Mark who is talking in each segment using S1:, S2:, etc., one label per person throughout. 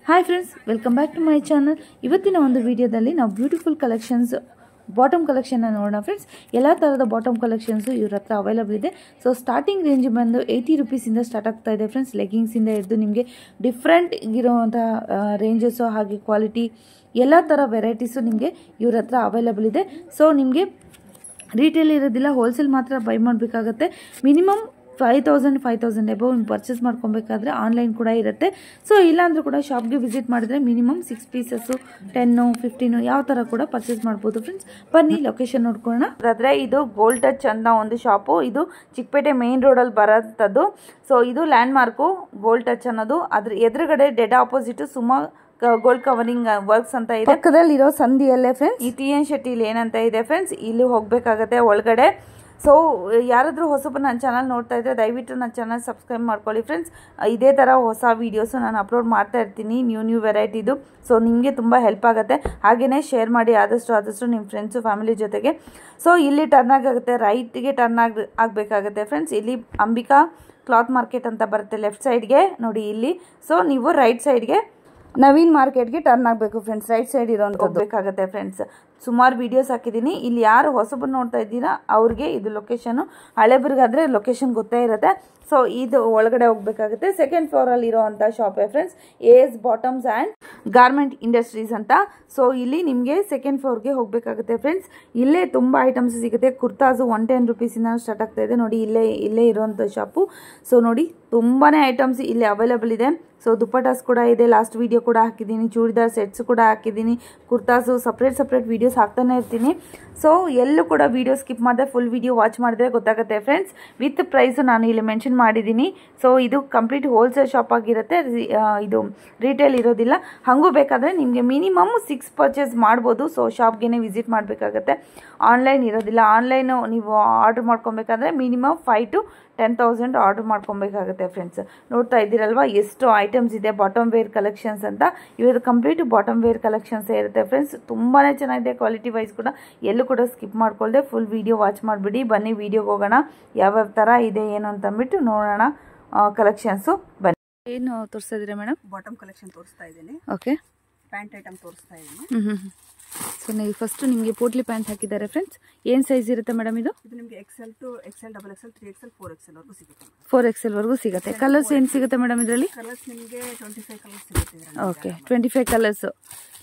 S1: Hi friends, welcome back to my channel. ಇವತ್ತಿನ ಒಂದು ವಿಡಿಯೋದಲ್ಲಿ ನಾವು ಬ್ಯೂಟಿಫುಲ್ ಕಲೆಕ್ಷನ್ಸ್ ಬಾಟಮ್ ಕಲೆಕ್ಷನ್ನ ನೋಡೋಣ ಫ್ರೆಂಡ್ಸ್. ಎಲ್ಲ ಥರದ ಬಾಟಮ್ ಕಲೆಕ್ಷನ್ಸು ಇವ್ರ ಹತ್ರ ಅವೈಲಬಲ್ ಇದೆ. ಸೊ ಸ್ಟಾರ್ಟಿಂಗ್ ರೇಂಜ್ ಬಂದು 80 ರುಪೀಸಿಂದ ಸ್ಟಾರ್ಟ್ ಆಗ್ತಾ ಇದೆ ಫ್ರೆಂಡ್ಸ್. ಲೆಗ್ಗಿಂಗ್ಸಿಂದ ಹಿಡಿದು ನಿಮಗೆ ಡಿಫ್ರೆಂಟ್ ಇರೋವಂಥ ರೇಂಜಸ್ಸು ಹಾಗೆ ಕ್ವಾಲಿಟಿ ಎಲ್ಲ ಥರ ವೆರೈಟೀಸು ನಿಮಗೆ ಇವ್ರ ಹತ್ರ ಅವೈಲಬಲ್ ಇದೆ. ಸೊ ನಿಮಗೆ ರೀಟೇಲ್ ಇರೋದಿಲ್ಲ, ಹೋಲ್ಸೇಲ್ ಮಾತ್ರ ಬೈ ಮಾಡಬೇಕಾಗತ್ತೆ. ಮಿನಿಮಮ್ 5,000 ಎಬವ್ ಪರ್ಚೇಸ್ ಮಾಡ್ಕೊಬೇಕಾದ್ರೆ ಆನ್ಲೈನ್ ಕೂಡ ಇರುತ್ತೆ. ಸೊ ಇಲ್ಲಾಂದ್ರೂ ಕೂಡ ಶಾಪ್ಗೆ ವಿಸಿಟ್ ಮಾಡಿದ್ರೆ ಮಿನಿಮಮ್ 6 ಪೀಸಸ್ಸು 10 15 ಯಾವ ಥರ ಕೂಡ ಪರ್ಚೇಸ್ ಮಾಡ್ಬೋದು ಫ್ರೆಂಡ್ಸ್. ಬನ್ನಿ ಲೊಕೇಶನ್ ನೋಡ್ಕೊಳ್ಳೋಣ. ಅದಾದರೆ ಇದು ಗೋಲ್ಡ್ ಟಚ್ ಅನ್ನೋ ಒಂದು ಶಾಪು. ಇದು ಚಿಕ್ಕಪೇಟೆ ಮೇನ್ ರೋಡಲ್ಲಿ ಬರೋಂಥದ್ದು. ಸೊ ಇದು ಲ್ಯಾಂಡ್ ಮಾರ್ಕು ಗೋಲ್ಡ್ ಟಚ್ ಅನ್ನೋದು. ಅದ್ರ ಎದುರುಗಡೆ dead opposite Suma gold covering works ಅಂತ ಇದೆ. ಪಕ್ಕದಲ್ಲಿ ಇರೋ ಸಂಧಿಯಲ್ಲೇ ಫ್ರೆಂಡ್ಸ್ ಈ TN ಶೆಟ್ಟಿಲಿ ಏನಂತ ಇದೆ ಫ್ರೆಂಡ್ಸ್, ಇಲ್ಲಿ ಹೋಗಬೇಕಾಗತ್ತೆ ಒಳಗಡೆ. ಸೊ ಯಾರಾದರೂ ಹೊಸಬ ನನ್ನ ಚಾನಲ್ ನೋಡ್ತಾ ಇದ್ದರೆ ದಯವಿಟ್ಟು ನನ್ನ ಚಾನಲ್ ಸಬ್ಸ್ಕ್ರೈಬ್ ಮಾಡ್ಕೊಳ್ಳಿ ಫ್ರೆಂಡ್ಸ್. ಇದೇ ಥರ ಹೊಸ ವೀಡಿಯೋಸು ನಾನು ಅಪ್ಲೋಡ್ ಮಾಡ್ತಾ ಇರ್ತೀನಿ, ನ್ಯೂ ವೆರೈಟಿದು. ಸೊ ನಿಮಗೆ ತುಂಬ ಹೆಲ್ಪ್ ಆಗುತ್ತೆ. ಹಾಗೆಯೇ ಶೇರ್ ಮಾಡಿ ಆದಷ್ಟು ನಿಮ್ಮ ಫ್ರೆಂಡ್ಸು ಫ್ಯಾಮಿಲಿ ಜೊತೆಗೆ. ಸೊ ಇಲ್ಲಿ ಟರ್ನ್ ಆಗುತ್ತೆ, ರೈಟ್ಗೆ ಟರ್ನ್ ಆಗಬೇಕಾಗತ್ತೆ ಫ್ರೆಂಡ್ಸ್. ಇಲ್ಲಿ ಅಂಬಿಕಾ ಕ್ಲಾತ್ ಮಾರ್ಕೆಟ್ ಅಂತ ಬರುತ್ತೆ ಲೆಫ್ಟ್ ಸೈಡ್ಗೆ ನೋಡಿ ಇಲ್ಲಿ. ಸೊ ನೀವು ರೈಟ್ ಸೈಡ್ಗೆ ನವೀನ್ ಮಾರ್ಕೆಟ್ಗೆ ಟರ್ನ್ ಆಗಬೇಕು ಫ್ರೆಂಡ್ಸ್. ರೈಟ್ ಸೈಡ್ ಇರೋಂಥದ್ದು ಹೋಗಬೇಕಾಗತ್ತೆ ಫ್ರೆಂಡ್ಸ್. ಸುಮಾರು ವೀಡಿಯೋಸ್ ಹಾಕಿದ್ದೀನಿ. ಇಲ್ಲಿ ಯಾರು ಹೊಸಬರು ನೋಡ್ತಾ ಇದ್ದೀರಾ ಅವ್ರಿಗೆ ಇದು ಲೊಕೇಶನು, ಹಳೆಬರಿಗಾದರೆ ಲೊಕೇಶನ್ ಗೊತ್ತೇ ಇರುತ್ತೆ. ಸೊ ಇದು ಒಳಗಡೆ ಹೋಗಬೇಕಾಗುತ್ತೆ. ಸೆಕೆಂಡ್ ಫ್ಲೋರಲ್ಲಿ ಇರೋವಂಥ ಶಾಪೇ friends, AS bottoms and garment industries ಅಂತ. ಸೊ ಇಲ್ಲಿ ನಿಮಗೆ ಸೆಕೆಂಡ್ ಫ್ಲೋರ್ಗೆ ಹೋಗಬೇಕಾಗುತ್ತೆ ಫ್ರೆಂಡ್ಸ್. ಇಲ್ಲೇ ತುಂಬ ಐಟಮ್ಸ್ ಸಿಗುತ್ತೆ. ಕುರ್ತಾಸು 110 ರುಪೀಸಿಂದ ಸ್ಟಾರ್ಟ್ ಆಗ್ತಾ ಇದೆ ನೋಡಿ. ಇಲ್ಲೇ ಇರೋವಂಥ ಶಾಪು. ಸೊ ನೋಡಿ ತುಂಬಾ ಐಟಮ್ಸ್ ಇಲ್ಲಿ ಅವೈಲಬಲ್ ಇದೆ. ಸೊ ದುಪ್ಪಟಾಸ್ ಕೂಡ ಇದೆ, ಲಾಸ್ಟ್ ವೀಡಿಯೋ ಕೂಡ ಹಾಕಿದ್ದೀನಿ. ಚೂಡಿದಾರ್ ಸೆಟ್ಸ್ ಕೂಡ ಹಾಕಿದ್ದೀನಿ. ಕುರ್ತಾಸು ಸಪ್ರೇಟ್ ವೀಡಿಯೋಸ್ ಹಾಕ್ತಾನೆ ಇರ್ತೀನಿ. ಸೊ ಎಲ್ಲೂ ಕೂಡ ವೀಡಿಯೋ ಸ್ಕಿಪ್ ಮಾಡಿದೆ ಫುಲ್ ವೀಡಿಯೋ ವಾಚ್ ಮಾಡಿದ್ರೆ ಗೊತ್ತಾಗುತ್ತೆ ಫ್ರೆಂಡ್ಸ್. ವಿತ್ ಪ್ರೈಸು ನಾನು ಇಲ್ಲಿ ಮೆನ್ಷನ್ ಮಾಡಿದ್ದೀನಿ. ಸೊ ಇದು ಕಂಪ್ಲೀಟ್ ಹೋಲ್ಸೇಲ್ ಶಾಪ್ ಆಗಿರುತ್ತೆ, ಇದು ರಿಟೇಲ್ ಇರೋದಿಲ್ಲ. ಹಾಗೂ ಬೇಕಾದರೆ ನಿಮಗೆ ಮಿನಿಮಮ್ 6 ಪರ್ಚೇಸ್ ಮಾಡ್ಬೋದು. ಸೊ ಶಾಪ್ಗೆ ವಿಸಿಟ್ ಮಾಡಬೇಕಾಗತ್ತೆ, ಆನ್ಲೈನ್ ಇರೋದಿಲ್ಲ. ಆನ್ಲೈನು ನೀವು ಆರ್ಡ್ರ್ ಮಾಡ್ಕೊಬೇಕಾದ್ರೆ ಮಿನಿಮಮ್ 5,000 to 10,000 ಆರ್ಡ್ರ್ ಮಾಡ್ಕೊಬೇಕಾಗುತ್ತೆ ಫ್ರೆಂಡ್ಸ್. ನೋಡ್ತಾ ಇದ್ದೀರಲ್ವಾ ಎಷ್ಟು ಐಟಮ್ಸ್ ಇದೆ ಬಾಟಮ್ ವೇರ್ ಕಲೆಕ್ಷನ್ಸ್ ಅಂತ. ಇವತ್ತು ಕಂಪ್ಲೀಟ್ ಬಾಟಮ್ ವೇರ್ ಕಲೆಕ್ಷನ್ಸೇ ಇರುತ್ತೆ ಫ್ರೆಂಡ್ಸ್. ತುಂಬಾ ಚೆನ್ನಾಗಿದೆ ಕ್ವಾಲಿಟಿ ವೈಸ್ ಕೂಡ. ಎಲ್ಲೂ ಕೂಡ ಸ್ಕಿಪ್ ಮಾಡ್ಕೊಳ್ದೆ ಫುಲ್ ವೀಡಿಯೋ ವಾಚ್ ಮಾಡಿಬಿಡಿ. ಬನ್ನಿ ವೀಡಿಯೋಗೆ ಹೋಗೋಣ, ಯಾವ್ಯಾವ ಥರ ಇದೆ ಏನು ಅಂತಂದ್ಬಿಟ್ಟು ನೋಡೋಣ ಕಲೆಕ್ಷನ್ಸು. ಬನ್ನಿ. ಏನು ತೋರಿಸ್ತಾ ಇದ್ದೀರಾ ಮೇಡಮ್?
S2: ಬಾಟಮ್ ಕಲೆಕ್ಷನ್ ತೋರಿಸ್ತಾ ಇದ್ದೀನಿ.
S1: ಓಕೆ,
S2: ಪ್ಯಾಂಟ್ ಐಟಮ್ ತೋರಿಸ್ತಾ ಇದ್ದೀನಿ.
S1: ಸೊ ನೀವು ಫಸ್ಟ್ ನಿಮಗೆ ಪೋಟ್ಲಿ ಪ್ಯಾಂಟ್ ಹಾಕಿದ್ದಾರೆ ಫ್ರೆಂಡ್ಸ್. ಏನು ಸೈಜ್ ಇರುತ್ತೆ ಮೇಡಮ್ ಇದು?
S2: ಇದು ನಿಮಗೆ XL to XL, XXL, 3XL, 4XL ವರೆಗೂ ಸಿಗುತ್ತೆ.
S1: 4XL ವರೆಗೂ ಸಿಗುತ್ತೆ. ಕಲರ್ಸ್ ಏನು ಸಿಗುತ್ತೆ ಮೇಡಮ್ ಇದರಲ್ಲಿ?
S2: ಕಲರ್ಸ್ ನಿಮಗೆ 25 ಕಲರ್ಸ್ ಸಿಗುತ್ತೆ.
S1: Okay, 25 colours,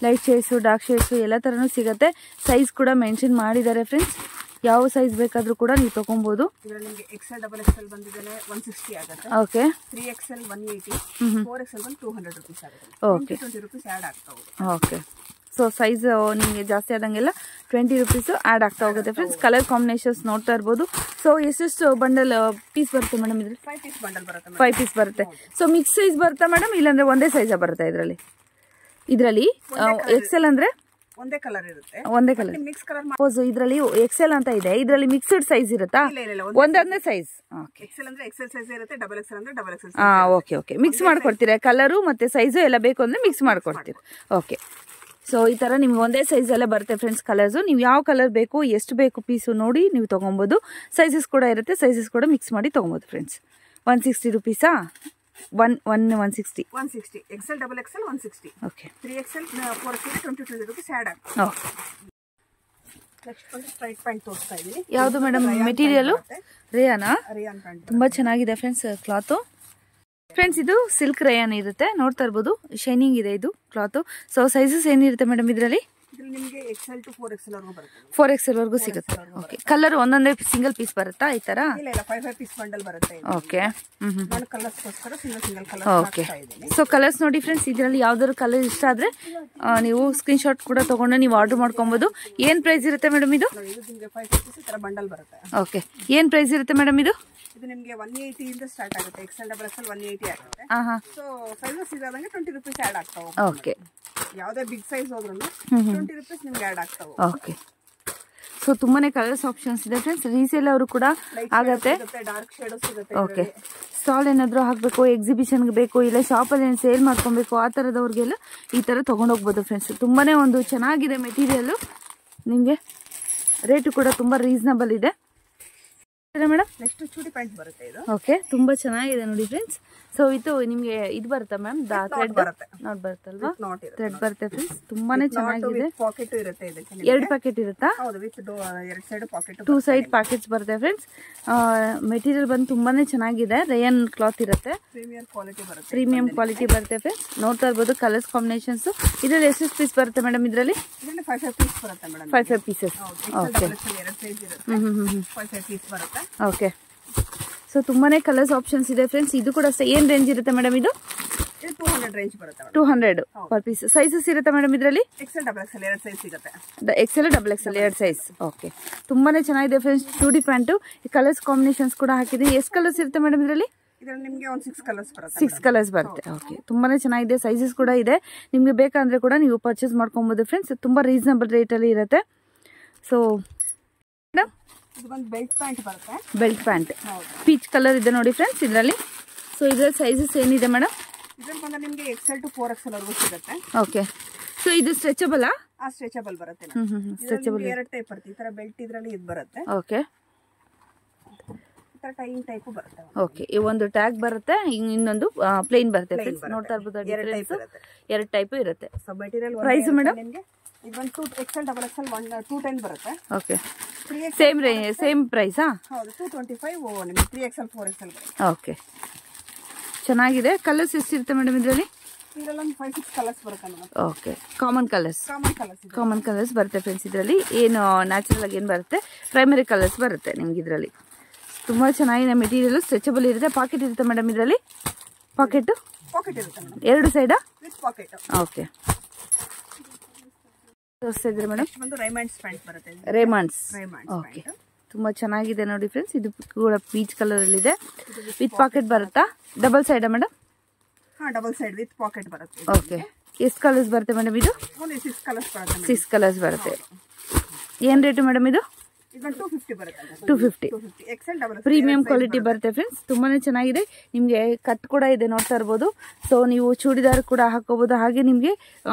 S1: light shades dark shades ಎಲ್ಲ ಥರನೂ ಸಿಗುತ್ತೆ. ಸೈಜ್ ಕೂಡ ಮೆನ್ಷನ್ ಮಾಡಿದ್ದಾರೆ ಫ್ರೆಂಡ್ಸ್. ಯಾವ ಸೈಜ್ ಬೇಕಾದರೂ ಕೂಡ ನೀವು ತೊಗೊಬೋದು.
S2: ಇದರಲ್ಲಿ ನಿಮಗೆ XL, XXL ಬಂದಿದೆ 160 ಆಗುತ್ತೆ.
S1: ಓಕೆ,
S2: 3XL 180, 4XL ಬಂದು 200 ರುಪೀಸ್ ಆಗುತ್ತೆ.
S1: ಓಕೆ,
S2: 20 ರುಪೀಸ್ ಆ್ಯಡ್ ಆಗ್ತಾ ಹೋಗುತ್ತೆ.
S1: ಓಕೆ. ಸೊ ಸೈಜ್ ನಿಮಗೆ ಜಾಸ್ತಿ ಆದಂಗೆಲ್ಲ 20 ರುಪೀಸು ಆ್ಯಡ್ ಆಗ್ತಾ ಹೋಗುತ್ತೆ ಫ್ರೆಂಡ್ಸ್. ಕಲರ್ ಕಾಂಬಿನೇಷನ್ಸ್ ನೋಡ್ತಾ ಇರ್ಬೋದು. ಸೊ ಎಷ್ಟೆಷ್ಟು ಬಂಡಲ್ ಪೀಸ್ ಬರುತ್ತೆ ಮೇಡಮ್ ಇದರಲ್ಲಿ?
S2: 5 ಪೀಸ್ ಬಂಡಲ್ ಬರುತ್ತೆ.
S1: 5 ಪೀಸ್ ಬರುತ್ತೆ. ಸೊ ಮಿಕ್ಸ್ ಸೈಜ್ ಬರುತ್ತಾ ಮೇಡಮ್, ಇಲ್ಲಾಂದ್ರೆ ಒಂದೇ ಸೈಜಾ ಬರುತ್ತೆ ಇದರಲ್ಲಿ? XL ಅಂದ್ರೆ
S2: ಒಂದೇ ಕಲರ್ ಇರುತ್ತೆ.
S1: ಒಂದೇ ಕಲರ್.
S2: ಮಿಕ್ಸ್ ಕಲರ್
S1: ಇದರಲ್ಲಿ XL ಅಂತ ಇದೆ, ಇದರಲ್ಲಿ ಮಿಕ್ಸ್ಡ್ ಸೈಜ್ ಇರುತ್ತಾ? ಒಂದೊಂದೇ ಸೈಜ್.
S2: XL ಅಂದ್ರೆ XL ಸೈಜ್ ಇರುತ್ತೆ, XXL ಅಂದ್ರೆ XXL.
S1: ಓಕೆ, ಮಿಕ್ಸ್ ಮಾಡ್ಕೊಡ್ತೀರಾ? ಕಲರು ಮತ್ತೆ ಸೈಜು ಎಲ್ಲ ಬೇಕು ಅಂದ್ರೆ ಮಿಕ್ಸ್ ಮಾಡ್ಕೊಡ್ತೀರಾ? ಓಕೆ. ಸೊ ಈ ಥರ ನಿಮ್ಗೆ ಒಂದೇ ಸೈಜ್ ಎಲ್ಲ ಬರುತ್ತೆ ಫ್ರೆಂಡ್ಸ್ ಕಲರ್ಸು. ನೀವು ಯಾವ ಕಲರ್ ಬೇಕು ಎಷ್ಟು ಬೇಕು ಪೀಸು ನೋಡಿ ನೀವು ತೊಗೊಬೋದು. ಸೈಜಸ್ ಕೂಡ ಇರುತ್ತೆ, ಸೈಜಸ್ ಕೂಡ ಮಿಕ್ಸ್ ಮಾಡಿ ತೊಗೊಬೋದು friends. 160 ರುಪೀಸಾ? 160.
S2: XL, XXL 160.
S1: Okay,
S2: 3XL 4XL 22 rupees add ಆಗುತ್ತೆ. ನೆಕ್ಸ್ಟ್ ಬಂದು ಸ್ಟ್ರೈಟ್ ಪ್ಯಾಂಟ್ ತೋರಿಸ್ತಾ ಇದ್ದೀನಿ.
S1: ಯಾವುದು ಮೇಡಮ್ ಮೆಟೀರಿಯಲು? ರೇಯಾನಾ?
S2: ರೇಯಾನ್ ಪ್ಯಾಂಟ್
S1: ತುಂಬ ಚೆನ್ನಾಗಿದೆ ಫ್ರೆಂಡ್ಸ್ ಕ್ಲಾತು. ಫ್ರೆಂಡ್ಸ್ ಇದು ಸಿಲ್ಕ್ ರೇಯಾನ್ ಇರುತ್ತೆ, ನೋಡ್ತಾ ಇರ್ಬೋದು. ಶೈನಿಂಗ್ ಇದೆ ಇದು ಕ್ಲಾತು. ಸೊ ಸೈಜಸ್ ಏನಿರುತ್ತೆ ಮೇಡಮ್ ಇದರಲ್ಲಿ?
S2: ನಿಮಗೆ XL to 4XL ವರೆಗೂ ಬರುತ್ತೆ.
S1: 4XL ವರೆಗೂ ಸಿಗುತ್ತೆ. ಓಕೆ, ಕಲರ್ ಒಂದೊಂದೇ ಸಿಂಗಲ್ ಪೀಸ್ ಬರುತ್ತಾ ಈ ಥರ?
S2: ಇಲ್ಲ 5 ಪೀಸ್ ಬಂಡಲ್ ಬರುತ್ತೆ.
S1: ಓಕೆ,
S2: ನಾನು ಕಲರ್ಸ್ಗೋಸ್ಕರ single colour
S1: okay. So colours ನೋಡಿ ಫ್ರೆಂಡ್ಸ್, ಇದರಲ್ಲಿ ಯಾವ್ದಾದ್ರು ಕಲರ್ ಇಷ್ಟ ಆದರೆ ನೀವು ಸ್ಕ್ರೀನ್ಶಾಟ್ ಕೂಡ ತೊಗೊಂಡು ನೀವು ಆರ್ಡರ್ ಮಾಡ್ಕೊಬೋದು. ಏನು ಪ್ರೈಸ್ ಇರುತ್ತೆ ಮೇಡಮ್ ಇದು?
S2: ನಿಮಗೆ 5 ಪೀಸ್ ಈ ಥರ ಬಂಡಲ್ ಬರುತ್ತೆ.
S1: ಓಕೆ, ಏನು ಪ್ರೈಸ್ ಇರುತ್ತೆ ಮೇಡಮ್ ಇದು?
S2: ಇದು ನಿಮಗೆ 180 ಇಂದ ಸ್ಟಾರ್ಟ್ ಆಗುತ್ತೆ. XL, XXL 180 ಆಗುತ್ತೆ. ಸೊ ಸೈಜಸ್ ಇರೋದಂಗೆ 20 ರುಪೀಸ್ ಆ್ಯಡ್ ಆಗ್ತಾ ಹೋಗುತ್ತೆ.
S1: ಓಕೆ,
S2: ಯಾವುದೇ ಬಿಗ್ ಸೈಜ್ ಹೋದ್ರೂ 20 ರುಪೀಸ್ ನಿಮ್ಗೆ ಆ್ಯಡ್ ಆಗ್ತಾ ಹೋಗುತ್ತೆ.
S1: ಓಕೆ. ಸೊ ತುಂಬಾನೇ ಕಲರ್ಸ್ ಆಪ್ಷನ್ಸ್ ಇದೆ ಫ್ರೆಂಡ್ಸ್. ರೀಸೇಲ್ ಅವರು ಕೂಡ ಆಗುತ್ತೆ.
S2: ಡಾರ್ಕ್ ಶೇಡ್ ಸಿಗುತ್ತೆ.
S1: ಓಕೆ, ಸ್ಟಾಲ್ ಏನಾದರೂ ಹಾಕಬೇಕು, ಎಕ್ಸಿಬಿಷನ್ಗೆ ಬೇಕು, ಇಲ್ಲ ಶಾಪಲ್ಲಿ ಏನು ಸೇಲ್ ಮಾಡ್ಕೊಬೇಕು, ಆ ಥರದವ್ರಿಗೆಲ್ಲ ಈ ಥರ ತೊಗೊಂಡೋಗ್ಬೋದು ಫ್ರೆಂಡ್ಸ್. ತುಂಬಾ ಒಂದು ಚೆನ್ನಾಗಿದೆ ಮೆಟೀರಿಯಲ್ಲು. ನಿಮಗೆ ರೇಟು ಕೂಡ ತುಂಬ ರೀಸನಬಲ್ ಇದೆ ಮೇಡಮ್.
S2: ನೆಕ್ಸ್ಟ್ ಚೂಡಿ ಪ್ಯಾಂಟ್ ಬರುತ್ತೆ ಇದು.
S1: ಓಕೆ, ತುಂಬ ಚೆನ್ನಾಗಿದೆ ನೋಡಿ ಫ್ರೆಂಡ್ಸ್. ಸೊ ಇದು ನಿಮಗೆ ಇದು ಬರುತ್ತಾ ಮ್ಯಾಮ್ ಥ್ರೆಡ್
S2: ಬರುತ್ತೆ
S1: ನಾಟ್ ಬರುತ್ತಲ್ವಾ
S2: ನಾಟ್ ಇರುತ್ತೆ
S1: ಥ್ರೆಡ್ ಬರುತ್ತೆ ಫ್ರೆಂಡ್ಸ್ ತುಂಬಾನೇ ಚೆನ್ನಾಗಿದೆ
S2: ಪಾಕೆಟ್ ಇರುತ್ತೆ ಇದಕ್ಕೆ
S1: 2 ಪ್ಯಾಕೆಟ್ ಇರುತ್ತಾ
S2: ಹೌದು with 2 side packet
S1: 2 side packets ಬರುತ್ತೆ ಫ್ರೆಂಡ್ಸ್ ಮೆಟೀರಿಯಲ್ ಬಂದು ತುಂಬಾನೇ ಚೆನ್ನಾಗಿದೆ ರೇಯನ್ ಕ್ಲಾತ್ ಇರುತ್ತೆ ಪ್ರೀಮಿಯಂ ಕ್ವಾಲಿಟಿ ಬರುತ್ತೆ ಫ್ರೆಂಡ್ಸ್ ನೋಡ್ತಾ ಇರಬಹುದು ಕಲರ್ಸ್ ಕಾಂಬಿನೇಷನ್ಸ್ ಇದರಲ್ಲಿ ಎಷ್ಟು ಪೀಸ್ ಬರುತ್ತೆ ಮೇಡಮ್ ಇದರಲ್ಲಿ
S2: 5 ಪೀಸ್ ಬರುತ್ತೆ ಮೇಡಮ್
S1: 5 ಪೀಸಸ್ ಓಕೆ
S2: 2 ಸೈಜ್ ಇರುತ್ತೆ 5 ಪೀಸ್ ಬರುತ್ತೆ
S1: ಓಕೆ ಸೊ ತುಂಬಾನೇ ಕಲರ್ಸ್ ಆಪ್ಷನ್ಸ್ ಇದೆ ಫ್ರೆಂಡ್ಸ್ ಇದು ಕೂಡ ಏನ್ ರೇಂಜ್ ಇರುತ್ತೆ ಮೇಡಮ್ ಇದು
S2: 200 ರೇಂಜ್ ಬರುತ್ತೆ
S1: 200 ಪರ್ ಪೀಸ್ ಸೈಜಸ್ ಇರುತ್ತೆ ಮೇಡಮ್ ಇದರಲ್ಲಿ
S2: XL ಡಬಲ್ XL 2 ಸೈಜ್ ಸಿಗುತ್ತೆ
S1: XL double XL 2 size okay ತುಂಬಾನೇ ಚೆನ್ನಾಗಿದೆ ಫ್ರೆಂಡ್ಸ್ ಚೂಡಿ ಪ್ಯಾಂಟು ಕಲರ್ಸ್ ಕಾಂಬಿನೇಷನ್ಸ್ ಕೂಡ ಹಾಕಿದ್ದೀನಿ ಎಷ್ಟು ಕಲರ್ಸ್ ಇರುತ್ತೆ ಮೇಡಮ್ ಇದರಲ್ಲಿ
S2: ನಿಮಗೆ ಒಂದು 6 ಕಲರ್ಸ್ ಬರುತ್ತೆ
S1: 6 ಕಲರ್ಸ್ ಬರುತ್ತೆ ಓಕೆ ತುಂಬಾನೇ ಚೆನ್ನಾಗಿದೆ ಸೈಜಸ್ ಕೂಡ ಇದೆ ನಿಮಗೆ ಬೇಕಂದ್ರೆ ಕೂಡ ನೀವು ಪರ್ಚೇಸ್ ಮಾಡ್ಕೊಬಹುದು ಫ್ರೆಂಡ್ಸ್ ತುಂಬಾ ರೀಸನಬಲ್ ರೇಟ್ ಅಲ್ಲಿ ಇರುತ್ತೆ ಸೊ
S2: ಇದು ಒಂದು ಬೆಲ್ಟ್ ಪ್ಯಾಂಟ್ ಬರುತ್ತೆ
S1: ಬೆಲ್ಟ್ ಪ್ಯಾಂಟ್ ಪೀಚ್ ಕಲರ್ ಇದೆ ನೋಡಿ ಫ್ರೆಂಡ್ಸ್ ಇದರಲ್ಲಿ ಸೊ ಇದರ ಸೈಜಸ್ ಏನಿದೆ ಮೇಡಮ್
S2: ಇದರಲ್ಲಿ ಬಂದು ನಿಮಗೆ XL to 4XL ವರೆಗೂ ಸಿಗುತ್ತೆ
S1: ಓಕೆ ಸೊ ಇದು ಸ್ಟ್ರೆಚಬಲ್
S2: ಸ್ಟ್ರೆಚಬಲ್ ಬರುತ್ತೆ
S1: ಸ್ಟ್ರೆಚಬಲ್
S2: 2 ಟೈಪ್ ಬರುತ್ತೆ ಈ ತರ ಬೆಲ್ಟ್ ಇದರಲ್ಲಿ ಇದು ಬರುತ್ತೆ
S1: ಓಕೆ
S2: ಈ ತರ ಟೈಮ್ ಟೈಪ್ ಬರುತ್ತೆ
S1: ಓಕೆ ಈ ಒಂದು ಟ್ಯಾಗ್ ಬರುತ್ತೆ ಇನ್ನೊಂದು ಪ್ಲೇನ್ ಬರುತ್ತೆ ಫ್ರೆಂಡ್ಸ್ ನೋಡ್ತಾ ಇರಬಹುದು ಡಿಫರೆನ್ಸ್ 2 ಟೈಪ್ ಇರುತ್ತೆ
S2: ಸೊ ಮೆಟೀರಿಯಲ್
S1: ಪ್ರೈಸ್ ಮೇಡಮ್
S2: ನಿಮಗೆ ಇದು ಒಂದು XL ಡಬಲ್ XL 210 ಬರುತ್ತೆ
S1: ಓಕೆ ಸೇಮ್ ಪ್ರೈಸಾ
S2: ಹೌದು 225 ನಿಮಗೆ 3XL 4XL ಬರುತ್ತೆ
S1: ಓಕೆ ಚೆನ್ನಾಗಿದೆ ಕಲರ್ಸ್ ಎಷ್ಟಿರುತ್ತೆ ಮೇಡಮ್ ಇದರಲ್ಲಿ
S2: ಇದರಲ್ಲಿ ಒಂದು 5-6 ಕಲರ್ಸ್ ಬರುತ್ತೆ ಮೇಡಮ್
S1: ಓಕೆ ಕಾಮನ್ ಕಲರ್ಸ್ ಬರುತ್ತೆ ಫ್ರೆಂಡ್ಸ್ ಇದರಲ್ಲಿ ಏನು ನ್ಯಾಚುರಲ್ ಆಗಿ ಏನು ಬರುತ್ತೆ ಪ್ರೈಮರಿ ಕಲರ್ಸ್ ಬರುತ್ತೆ ನಿಮ್ಗೆ ಇದರಲ್ಲಿ ತುಂಬಾ ಚೆನ್ನಾಗಿದೆ ಮೆಟೀರಿಯಲ್ ಸ್ಟ್ರೆಚಬಲ್ ಇರುತ್ತೆ ಪಾಕೆಟ್ ಇರುತ್ತೆ ಮೇಡಮ್ ಇದರಲ್ಲಿ ಪಾಕೆಟ್
S2: ಇರುತ್ತೆ ಮೇಡಮ್
S1: 2 ಸೈಡಾ
S2: ವಿತ್ ಪಾಕೆಟ್
S1: ಓಕೆ ತೋರಿಸ್ತಾ ಮೇಡಮ್
S2: ಒಂದು ರೈಮಂಡ್ಸ್ ಪ್ಯಾಂಟ್ ಬರುತ್ತೆ
S1: ರೇಮಂಡ್ಸ್ ಓಕೆ ತುಂಬಾ ಚೆನ್ನಾಗಿದೆ ನೋಡಿ ಫ್ರೆಂಡ್ಸ್ ಇದು ಕೂಡ ಪೀಚ್ ಕಲರ್ ಅಲ್ಲಿ ಇದೆ ವಿತ್ ಪಾಕೆಟ್ ಬರುತ್ತಾ double side madam
S2: double side with packet ಬರುತ್ತೆ
S1: ಓಕೆ ಎಷ್ಟು ಕಲರ್ಸ್ ಬರುತ್ತೆ ಮೇಡಮ್ ಇದು
S2: 6 ಕಲರ್ಸ್ ಬರುತ್ತೆ
S1: 6 ಕಲರ್ಸ್ ಬರುತ್ತೆ ಏನ್ ರೇಟ್ ಮೇಡಮ್ ಇದು
S2: 250 ಬರುತ್ತೆ
S1: 250
S2: XL ಡಬಲ್
S1: ಪ್ರೀಮಿಯಂ ಕ್ವಾಲಿಟಿ ಬರುತ್ತೆ ಫ್ರೆಂಡ್ಸ್ ತುಂಬಾನೇ ಚೆನ್ನಾಗಿದೆ ನಿಮಗೆ ಕಟ್ ಕೂಡ ಇದೆ ನೋಡ್ತಾ ಇರಬಹುದು ಸೊ ನೀವು ಚೂಡಿದಾರ್ ಕೂಡ ಹಾಕೋಬಹುದು ಹಾಗೆ ನಿಮಗೆ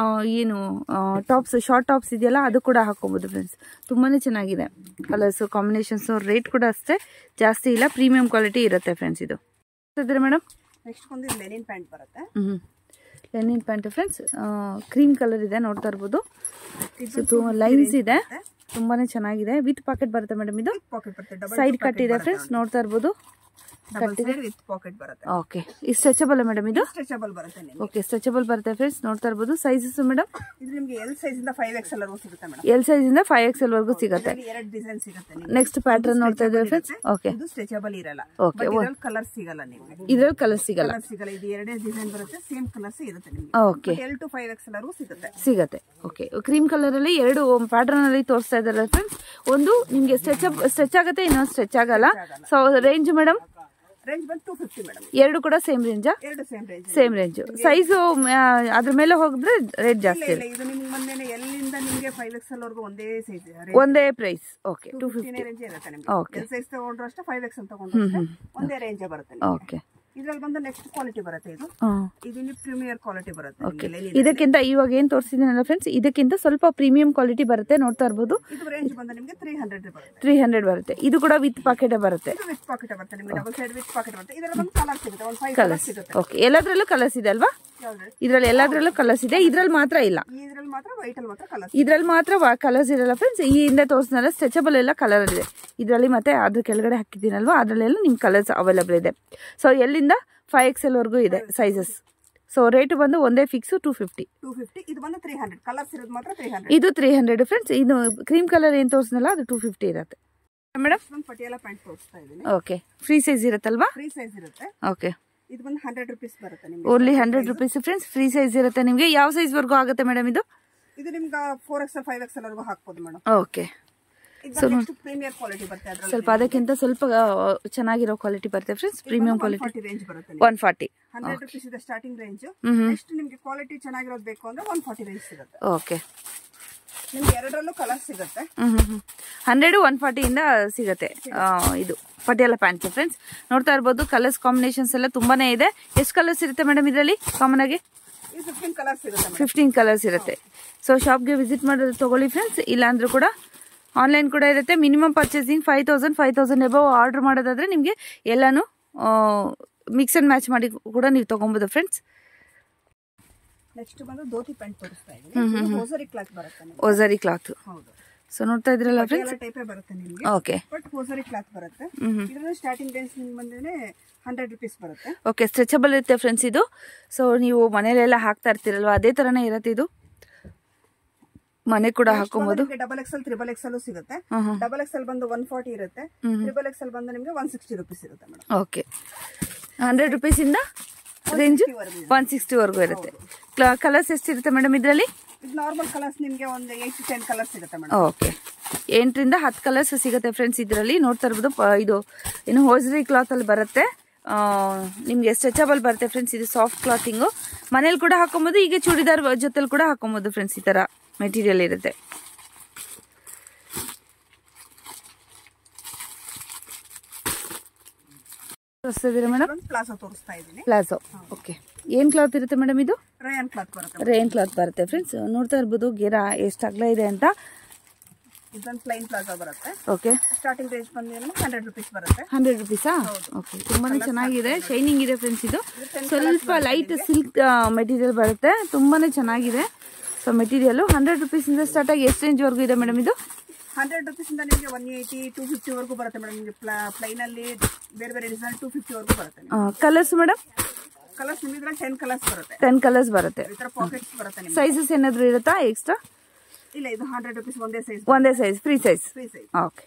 S1: ಏನು ಟಾಪ್ಸ್ ಶಾರ್ಟ್ ಟಾಪ್ಸ್ ಇದೆಯಲ್ಲ ಅದು ಕೂಡ ಹಾಕೋಬಹುದು ಫ್ರೆಂಡ್ಸ್ ತುಂಬಾನೇ ಚೆನ್ನಾಗಿದೆ ಕಲರ್ಸ್ ಕಾಂಬಿನೇಷನ್ಸ್ ರೇಟ್ ಕೂಡ ಅಷ್ಟೇ ಜಾಸ್ತಿ ಇಲ್ಲ ಪ್ರೀಮಿಯಂ ಕ್ವಾಲಿಟಿ ಇರುತ್ತೆ ಫ್ರೆಂಡ್ಸ್ ಇದು ಮೇಡಮ್
S2: ನೆಕ್ಸ್ಟ್ ಒಂದು ಲೆನಿನ್ ಪ್ಯಾಂಟ್ ಬರುತ್ತೆ
S1: Lenin pant friends cream colour ಇದೆ ನೋಡ್ತಾ ಇರಬಹುದು ಲೈನ್ಸ್ ಇದೆ ತುಂಬಾನೇ ಚೆನ್ನಾಗಿದೆ ವಿತ್ ಪಾಕೆಟ್ ಬರುತ್ತೆ ಮೇಡಮ್ ಇದು ಸೈಡ್ ಕಟ್ ಇದೆ ಫ್ರೆಂಡ್ಸ್ ನೋಡ್ತಾ ಇರಬಹುದು ಓಕೆ ಇದು ಸ್ಟ್ರೆಚಬಲ್ ಮೇಡಮ್ ಇದು
S2: ಸ್ಟ್ರೆಚಬಲ್ ಬರುತ್ತೆ
S1: ಓಕೆ ಸ್ಟ್ರೆಚಬಲ್ ಬರುತ್ತೆ ಫ್ರೆಂಡ್ಸ್ ನೋಡ್ತಾ ಇರಬಹುದು ಸೈಜಸ್ ಮೇಡಮ್
S2: ಇದು ನಿಮಗೆ L ಸೈಜ್ ಇಂದ 5XL ವರೆಗೂ ಸಿಗುತ್ತೆ ಮೇಡಮ್
S1: L ಸೈಜ್ ಇಂದ 5XL ವರೆಗೂ ಸಿಗುತ್ತೆ
S2: ಎರಡು ಡಿಸೈನ್ ಸಿಗುತ್ತೆ
S1: ನೆಕ್ಸ್ಟ್ ಪ್ಯಾಟರ್ನ್ ನೋಡ್ತಾ ಇದ್ದೀರಾ ಫ್ರೆಂಡ್ಸ್ ಓಕೆ
S2: ಇದು ಸ್ಟ್ರೆಚಬಲ್ ಇರಲ್ಲ
S1: ಓಕೆ
S2: ಇದರಲ್ಲಿ ಕಲರ್ ಸಿಗಲ್ಲ ನಿಮಗೆ
S1: ಇದರಲ್ಲಿ ಕಲರ್ ಸಿಗಲ್ಲ
S2: ಇದು ಎರಡೇ ಡಿಸೈನ್ ಬರುತ್ತೆ ಸೇಮ್ ಕಲರ್ಸ್ ಇರುತ್ತೆ ನಿಮಗೆ
S1: ಓಕೆ
S2: L to 5XL ವರೆಗೂ
S1: ಸಿಗುತ್ತೆ ಓಕೆ ಕ್ರೀಮ್ ಕಲರ್ ಅಲ್ಲಿ ಎರಡು ಪ್ಯಾಟರ್ನ್ ಅಲ್ಲಿ ತೋರಿಸ್ತಾ ಇದ್ದಾರೆ ಫ್ರೆಂಡ್ಸ್ ಒಂದು ನಿಮಗೆ ಸ್ಟ್ರೆಚ್ ಆಗುತ್ತೆ ಇನ್ನೊಂದು ಸ್ಟ್ರೆಚ್ ಆಗಲ್ಲ ಸೊ ರೇಂಜ್ ಮೇಡಮ್
S2: ರೇಂಜ್ ಬಂದು 250 ಮೇಡಮ್
S1: ಎರಡು ಕೂಡ ಸೇಮ್ ರೇಂಜಾ
S2: ಎರಡು
S1: ಸೇಮ್ ರೇಂಜ್ ಸೈಜ್ ಅದ್ರ ಮೇಲೆ ಹೋಗಿದ್ರೆ ರೇಟ್ ಜಾಸ್ತಿ
S2: ಇಲ್ಲ ಇದು ನಿಮಗೆ ಮೊನ್ನೆ L ಇಂದ ನಿಮಗೆ 5XL ವರೆಗೂ ಒಂದೇ ಸೈಜ್
S1: ಒಂದೇ ಪ್ರೈಸ್ ಓಕೆ
S2: 250 ರೇಂಜ್ ಇರುತ್ತೆ ನಿಮಗೆ L ಸೈಜ್ ತಗೊಂಡ್ರು ಅಷ್ಟೇ 5XL ತಗೊಂಡ್ರು ಅಷ್ಟೇ ಒಂದೇ ರೇಂಜ್ ಬರುತ್ತೆ
S1: ಓಕೆ
S2: ಇದರಲ್ಲಿ ಬಂದು ನೆಕ್ಸ್ಟ್ ಕ್ವಾಲಿಟಿ ಬರುತ್ತೆ ಇದು ಪ್ರೀಮಿಯರ್ ಕ್ವಾಲಿಟಿ ಬರುತ್ತೆ
S1: ಇದಕ್ಕಿಂತ ಇವಾಗ ಏನ್ ತೋರಿಸಿದ್ದೀನಲ್ಲ ಫ್ರೆಂಡ್ಸ್ ಇದಕ್ಕಿಂತ ಸ್ವಲ್ಪ ಪ್ರೀಮಿಯಂ ಕ್ವಾಲಿಟಿ ಬರುತ್ತೆ ನೋಡ್ತಾ ಇರಬಹುದು
S2: ಇದು ರೇಂಜ್ ಬಂದು ನಿಮಗೆ 300 ಬರುತ್ತೆ
S1: 300 ಬರುತ್ತೆ ಇದು ಕೂಡ ವಿತ್ ಪಾಕೆಟ್ ಬರುತ್ತೆ
S2: ವಿತ್ ಪಾಕೆಟ್ ಬರುತ್ತೆ ನಿಮಗೆ ಡಬಲ್ ಸೈಡ್ ವಿತ್ ಪಾಕೆಟ್ ಬರುತ್ತೆ ಇದರಲ್ಲಿ ಒಂದು ಕಲರ್ ಸಿಗುತ್ತೆ ಒಂದು 5
S1: ಕಲರ್ಸ್ ಸಿಗುತ್ತೆ ಓಕೆ ಎಲ್ಲದರಲ್ಲೂ ಕಲರ್ಸ್ ಇದೆ ಅಲ್ವಾ ಇದರಲ್ಲಿ ಎಲ್ಲದರಲ್ಲೂ ಕಲರ್ಸ್ ಇದೆ ಇದರಲ್ಲಿ ಮಾತ್ರ ಇಲ್ಲ
S2: ಇದರಲ್ಲಿ ಮಾತ್ರ ವೈಟ್ ಅಲ್ಲಿ ಮಾತ್ರ ಕಲರ್ಸ್
S1: ಇದರಲ್ಲಿ ಮಾತ್ರ ಕಲರ್ಸ್ ಇರಲ್ಲ ಫ್ರೆಂಡ್ಸ್ ಈ ಹಿಂದೆ ತೋರಿಸಿದ್ನಲ್ಲ ಸ್ಟ್ರೆಚಬಲ್ ಎಲ್ಲ ಕಲರ್ ಇದೆ ಇದರಲ್ಲಿ ಮತ್ತೆ ಅದ್ರ ಕೆಳಗಡೆ ಹಾಕಿದ್ದೀನಲ್ವಾ ಅದರಲ್ಲೆಲ್ಲ ನಿಮ್ಗೆ ಕಲರ್ಸ್ ಅವೈಲೇಬಲ್ ಇದೆ ಸೊ ಎಲ್ಲಿಂದ 5XL ವರೆಗೂ ಇದೆ ಸೈಜಸ್ ಸೊ ರೇಟ್ ಬಂದು ಒಂದೇ ಫಿಕ್ಸ್ 250
S2: ಇದು ಬಂದು 300 ಕಲರ್ಸ್ ಇರೋದು ಮಾತ್ರ 300
S1: ಇದು 300 ಫ್ರೆಂಡ್ಸ್ ಇದು ಕ್ರೀಮ್ ಕಲರ್ ಏನು ತೋರಿಸಿದ್ನಲ್ಲ ಅದು 250 ಇರುತ್ತೆ ಮೇಡಮ್
S2: ಒಂದು ಪಟಿಯಾಲ ಪ್ಯಾಂಟ್ ತೋರಿಸ್ತಾ ಇದ್ದೀನಿ
S1: ಓಕೆ ಫ್ರೀ ಸೈಜ್ ಇರುತ್ತಲ್ವಾ
S2: ಫ್ರೀ ಸೈಜ್ ಇರುತ್ತೆ
S1: ಓಕೆ
S2: ಇದು ಬಂದು 100 ರೂಪೀಸ್ ಬರುತ್ತೆ ನಿಮಗೆ
S1: only 100 rupees friends free size ಇರುತ್ತೆ ನಿಮಗೆ ಯಾವ ಸೈಜ್ ವರೆಗೂ ಆಗುತ್ತೆ ಮೇಡಮ್ ಇದು
S2: ನಿಮ್ಗೆ 4XL 5XL ವರೆಗೂ ಹಾಕಬಹುದು ಮೇಡಮ್
S1: ಓಕೆ
S2: ಪ್ರೀಮಿಯರ್ ಕ್ವಾಲಿಟಿ ಬರುತ್ತೆ ಅದರಲ್ಲಿ
S1: ಸ್ವಲ್ಪ ಅದಕ್ಕಿಂತ ಸ್ವಲ್ಪ ಚೆನ್ನಾಗಿರೋ ಕ್ವಾಲಿಟಿ ಬರುತ್ತೆ ಫ್ರೆಂಡ್ಸ್ ಪ್ರೀಮಿಯಂ ಕ್ವಾಲಿಟಿ
S2: ರೇಂಜ್ ಬರುತ್ತೆ
S1: 140
S2: 100 ರೂಪೀಸ್ ಇದೆ ಸ್ಟಾರ್ಟಿಂಗ್ ರೇಂಜ್ ನೆಕ್ಸ್ಟ್ ನಿಮಗೆ ಕ್ವಾಲಿಟಿ ಚೆನ್ನಾಗಿರೋದು ಬೇಕು ಅಂದ್ರೆ 140 ರೇಂಜ್ ಸಿಗುತ್ತೆ
S1: ಓಕೆ
S2: ನಿಮಗೆ ಎರಡರಲ್ಲೂ ಕಲರ್ ಸಿಗುತ್ತೆ
S1: 100 140 ಇಂದ ಸಿಗುತ್ತೆ ಇದು ಪಟಿಯಾಲ ಪ್ಯಾಂಟ್ ಫ್ರೆಂಡ್ಸ್ ನೋಡ್ತಾ ಇರಬಹುದು ಕಲರ್ಸ್ ಕಾಂಬಿನೇಷನ್ಸ್ ಎಲ್ಲ ತುಂಬಾನೇ ಇದೆ ಎಷ್ಟು ಕಲರ್ಸ್ ಇರುತ್ತೆ ಮೇಡಮ್ ಇದರಲ್ಲಿ ಕಾಮನ್ ಆಗಿ
S2: 15 ಕಲರ್ಸ್ ಇರುತ್ತೆ
S1: 15 ಕಲರ್ಸ್ ಇರುತ್ತೆ ಸೊ ಶಾಪ್ಗೆ ವಿಸಿಟ್ ಮಾಡೋದು ತಗೊಳ್ಳಿ ಫ್ರೆಂಡ್ಸ್ ಇಲ್ಲ ಅಂದ್ರೂ ಕೂಡ ಆನ್ಲೈನ್ ಕೂಡ ಇರುತ್ತೆ ಮಿನಿಮಮ್ ಪರ್ಚೇಸಿಂಗ್ 5000 ಎಬವ್ ಆರ್ಡರ್ ಮಾಡೋದಾದ್ರೆ ನಿಮಗೆ ಎಲ್ಲಾನು ಮಿಕ್ಸ್ ಅಂಡ್ ಮ್ಯಾಚ್ ಮಾಡಿ ಕೂಡ ನೀವು ತಗೊಬೋದು ಫ್ರೆಂಡ್ಸ್.
S2: ನೆಕ್ಸ್ಟ್ ಬಂದು ಧೋತಿ ಪ್ಯಾಂಟ್ ತೋರಿಸ್ತಾ ಇದ್ದೀನಿ. ಹೋಸರಿ ಕ್ಲಾತ್ ಬರುತ್ತೆ.
S1: ಹೋಸರಿ ಕ್ಲಾತ್.
S2: ಹೌದು.
S1: ಸೊ ನೋಡ್ತಾ ಇದ್ರಲ್ಲ ಫ್ರೆಂಡ್ಸ್,
S2: ಟೈಪೇ ಬರುತ್ತೆ ನಿಮಗೆ.
S1: ಓಕೆ.
S2: ಬಟ್ ಹೋಸರಿ ಕ್ಲಾತ್ ಬರುತ್ತೆ. ಇದರ ಸ್ಟಾರ್ಟಿಂಗ್ ರೇಂಜ್ ನಿಮಗೆ ಬಂದ್ರೆ 100 ರೂಪೀಸ್ ಬರುತ್ತೆ.
S1: ಓಕೆ, ಸ್ಟ್ರೆಚಬಲ್ ಇರುತ್ತೆ ಫ್ರೆಂಡ್ಸ್ ಇದು. ಸೊ ನೀವು ಮನೇಲೆಲ್ಲ ಹಾಕ್ತಾ ಇರ್ತೀರಲ್ವಾ, ಅದೇ ತರನೇ ಇರುತ್ತೆ ಇದು. ಮನೆ ಕೂಡ ಹಾಕೋಬಹುದು.
S2: ಡಬಲ್ ಎಕ್ಸೆಲ್, ತ್ರಿಬಲ್ ಎಕ್ಸೆಲ್ ಸಿಗುತ್ತೆ. ಡಬಲ್ ಎಕ್ಸೆಲ್ ಬಂದು 140 ಇರುತ್ತೆ. ತ್ರಿಬಲ್ ಎಕ್ಸೆಲ್ ಬಂದು ನಿಮಗೆ 160 ರೂಪೀಸ್ ಇರುತ್ತೆ ಮೇಡಮ್.
S1: ಓಕೆ, 100 ರೂಪೀಸ್ ಇಂದ ರೇಂಜ್ 160 ವರೆಗೂ ಇರುತ್ತೆ. ಕಲರ್ಸ್ ಎಷ್ಟಿರುತ್ತೆ ಮೇಡಮ್ ಇದರಲ್ಲಿ?
S2: ನಾರ್ಮಲ್ ಕಲರ್ಸ್ ನಿಮಗೆ ಒಂದು 8 to 10 ಕಲರ್ಸ್ ಸಿಗುತ್ತೆ ಮೇಡಮ್.
S1: ಓಕೆ, 8 ರಿಂದ 10 ಕಲರ್ಸ್ ಸಿಗುತ್ತೆ ಫ್ರೆಂಡ್ಸ್ ಇದರಲ್ಲಿ. ನೋಡ್ತಾ ಇರ್ಬೋದು, ಇದು ಇನ್ನು ಹೋಸರಿ ಕ್ಲಾತ್ ಅಲ್ಲಿ ಬರುತ್ತೆ. ನಿಮಗೆ ಸ್ಟ್ರೆಚಬಲ್ ಬರುತ್ತೆ ಫ್ರೆಂಡ್ಸ್. ಇದು ಸಾಫ್ಟ್ ಕ್ಲಾತಿಂಗು, ಮನೇಲಿ ಕೂಡ ಹಾಕೊಬಹುದು. ಈಗ ಚೂಡಿದಾರ್ ಜೊತೆಲಿ ಕೂಡ ಹಾಕೊಬಹುದು ಫ್ರೆಂಡ್ಸ್. ಈ ತರ ಮೆಟೀರಿಯಲ್ ಇರುತ್ತೆ. ಮೇಡಮ್
S2: ಪ್ಲಾಜೋ ತೋರಿಸ್ತಾ ಇದ್ದೀನಿ.
S1: ಪ್ಲಾಜೋ. ಓಕೆ, ಏನ್ ಕ್ಲಾತ್ ಇರುತ್ತೆ ಮೇಡಮ್ ಇದು?
S2: ರೇಯನ್ ಕ್ಲಾತ್ ಬರುತ್ತೆ.
S1: ರೇಯನ್ ಕ್ಲಾತ್ ಬರುತ್ತೆ ಫ್ರೆಂಡ್ಸ್. ನೋಡ್ತಾ ಇರ್ಬೋದು ಗೆರ ಎಷ್ಟು ಅಗಲ ಇದೆ ಅಂತ.
S2: ಇದೊಂದು ಪ್ಲೈನ್ ಪ್ಲಾಜೋ ಬರುತ್ತೆ.
S1: ಓಕೆ,
S2: ಸ್ಟಾರ್ಟಿಂಗ್ ರೇಂಜ್ ಬಂದು 100 ರೂಪೀಸ್ ಬರುತ್ತೆ.
S1: 100 ರೂಪೀಸಾ? ಓಕೆ, ತುಂಬಾನೇ ಚೆನ್ನಾಗಿದೆ, ಶೈನಿಂಗ್ ಇದೆ ಫ್ರೆಂಡ್ಸ್. ಇದು ಸ್ವಲ್ಪ ಲೈಟ್ ಸಿಲ್ಕ್ ಮೆಟೀರಿಯಲ್ ಬರುತ್ತೆ, ತುಂಬಾನೇ ಚೆನ್ನಾಗಿದೆ. ಸೊ ಮೆಟೀರಿಯಲ್ 100 ರೂಪೀಸ್ ಇಂದ ಸ್ಟಾರ್ಟ್ ಆಗಿ ಎಷ್ಟು ರೇಂಜ್ ವರೆಗೂ ಇದೆ ಮೇಡಮ್ ಇದು?
S2: 100 ರೂಪೀಸ್ ಇಂದ ನಿಮಗೆ 180, 250 ವರೆಗೂ ಬರುತ್ತೆ ಮೇಡಮ್. ನಿಮಗೆ ಪ್ಲೈನ್ ಅಲ್ಲಿ ಬೇರೆ ಬೇರೆ ಡಿಸೈನ್ 250 ವರೆಗೂ ಬರುತ್ತೆ.
S1: Colours madam?
S2: ಕಲರ್ಸ್ ನಿಮಗೆ 10 ಕಲರ್ಸ್ ಬರುತ್ತೆ.
S1: 10 ಕಲರ್ಸ್ ಬರುತ್ತೆ.
S2: ಈ ತರ ಪಾಕೆಟ್ಸ್ ಬರುತ್ತೆ ನಿಮಗೆ.
S1: ಸೈಜಸ್ ಏನಾದ್ರು ಇರುತ್ತಾ ಎಕ್ಸ್ಟ್ರಾ?
S2: ಇಲ್ಲ, ಇದು 100 ರೂಪೀಸ್ ಒಂದೇ ಸೈಜ್.
S1: ಒಂದೇ size, free size. Okay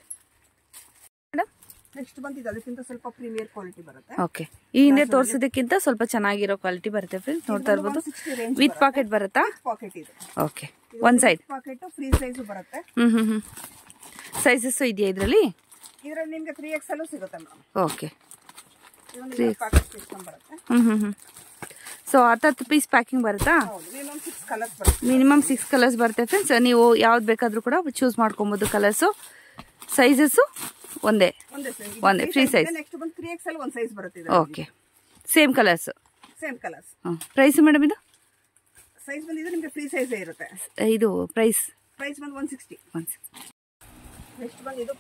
S1: madam,
S2: next ಬಂದು ಅದಕ್ಕಿಂತ ಸ್ವಲ್ಪ ಪ್ರೀಮಿಯರ್ ಕ್ವಾಲಿಟಿ ಬರುತ್ತೆ.
S1: ಓಕೆ, ಈ ಹಿಂದೆ ತೋರಿಸೋದಕ್ಕಿಂತ ಸ್ವಲ್ಪ ಚೆನ್ನಾಗಿರೋ ಕ್ವಾಲಿಟಿ ಬರುತ್ತೆ ಫ್ರೆಂಡ್ಸ್. ನೋಡ್ತಾ ಇರ್ಬೋದು, ವಿತ್ ಪಾಕೆಟ್ ಬರುತ್ತಾ?
S2: ಪಾಕೆಟ್ ಇದೆ.
S1: ಓಕೆ, ಒಂದ್ ಸೈಡ್
S2: ಪಾಕೆಟ್ ಫ್ರೀ ಸೈಜ್ ಬರುತ್ತೆ.
S1: ಸೈಜಸ್ ಇದೆಯಾ ಇದರಲ್ಲಿ?
S2: ಇದರಲ್ಲಿ ನಿಮಗೆ 3XL ಸಿಗುತ್ತೆ ಮೇಡಮ್.
S1: ಓಕೆ,
S2: ಪ್ಯಾಕೆಟ್ ಸಿಸ್ಟಮ್ ಬರುತ್ತೆ.
S1: ಸೊ 10 ಪೀಸ್ ಪ್ಯಾಕಿಂಗ್ ಬರುತ್ತಾ?
S2: ಮಿನಿಮಮ್ 6 ಕಲರ್ಸ್ ಬರುತ್ತೆ.
S1: ಮಿನಿಮಮ್ 6 ಕಲರ್ಸ್ ಬರುತ್ತೆ ಫ್ರೆಂಡ್ಸ್. ನೀವು ಯಾವ್ದು ಬೇಕಾದ್ರೂ ಕೂಡ ಚೂಸ್ ಮಾಡ್ಕೊಬಹುದು ಕಲರ್ಸು. ಸೈಜಸ್ ಒಂದೇ ಫ್ರೀ ಸೈಜ್.
S2: ನೆಕ್ಸ್ಟ್ ಬಂದು 3XL ಒಂದು ಸೈಜ್ ಬರುತ್ತೆ.
S1: Okay, same colours. Price madam ಇದು?
S2: ಸೈಜ್ ಬಂದು ಇದು ನಿಮಗೆ ಫ್ರೀ ಸೈಜ್ ಇರುತ್ತೆ.
S1: ಇದು ಪ್ರೈಸ್
S2: ಬಂದು 160. ನೆಕ್ಸ್ಟ್ ಬಂದು ಇದು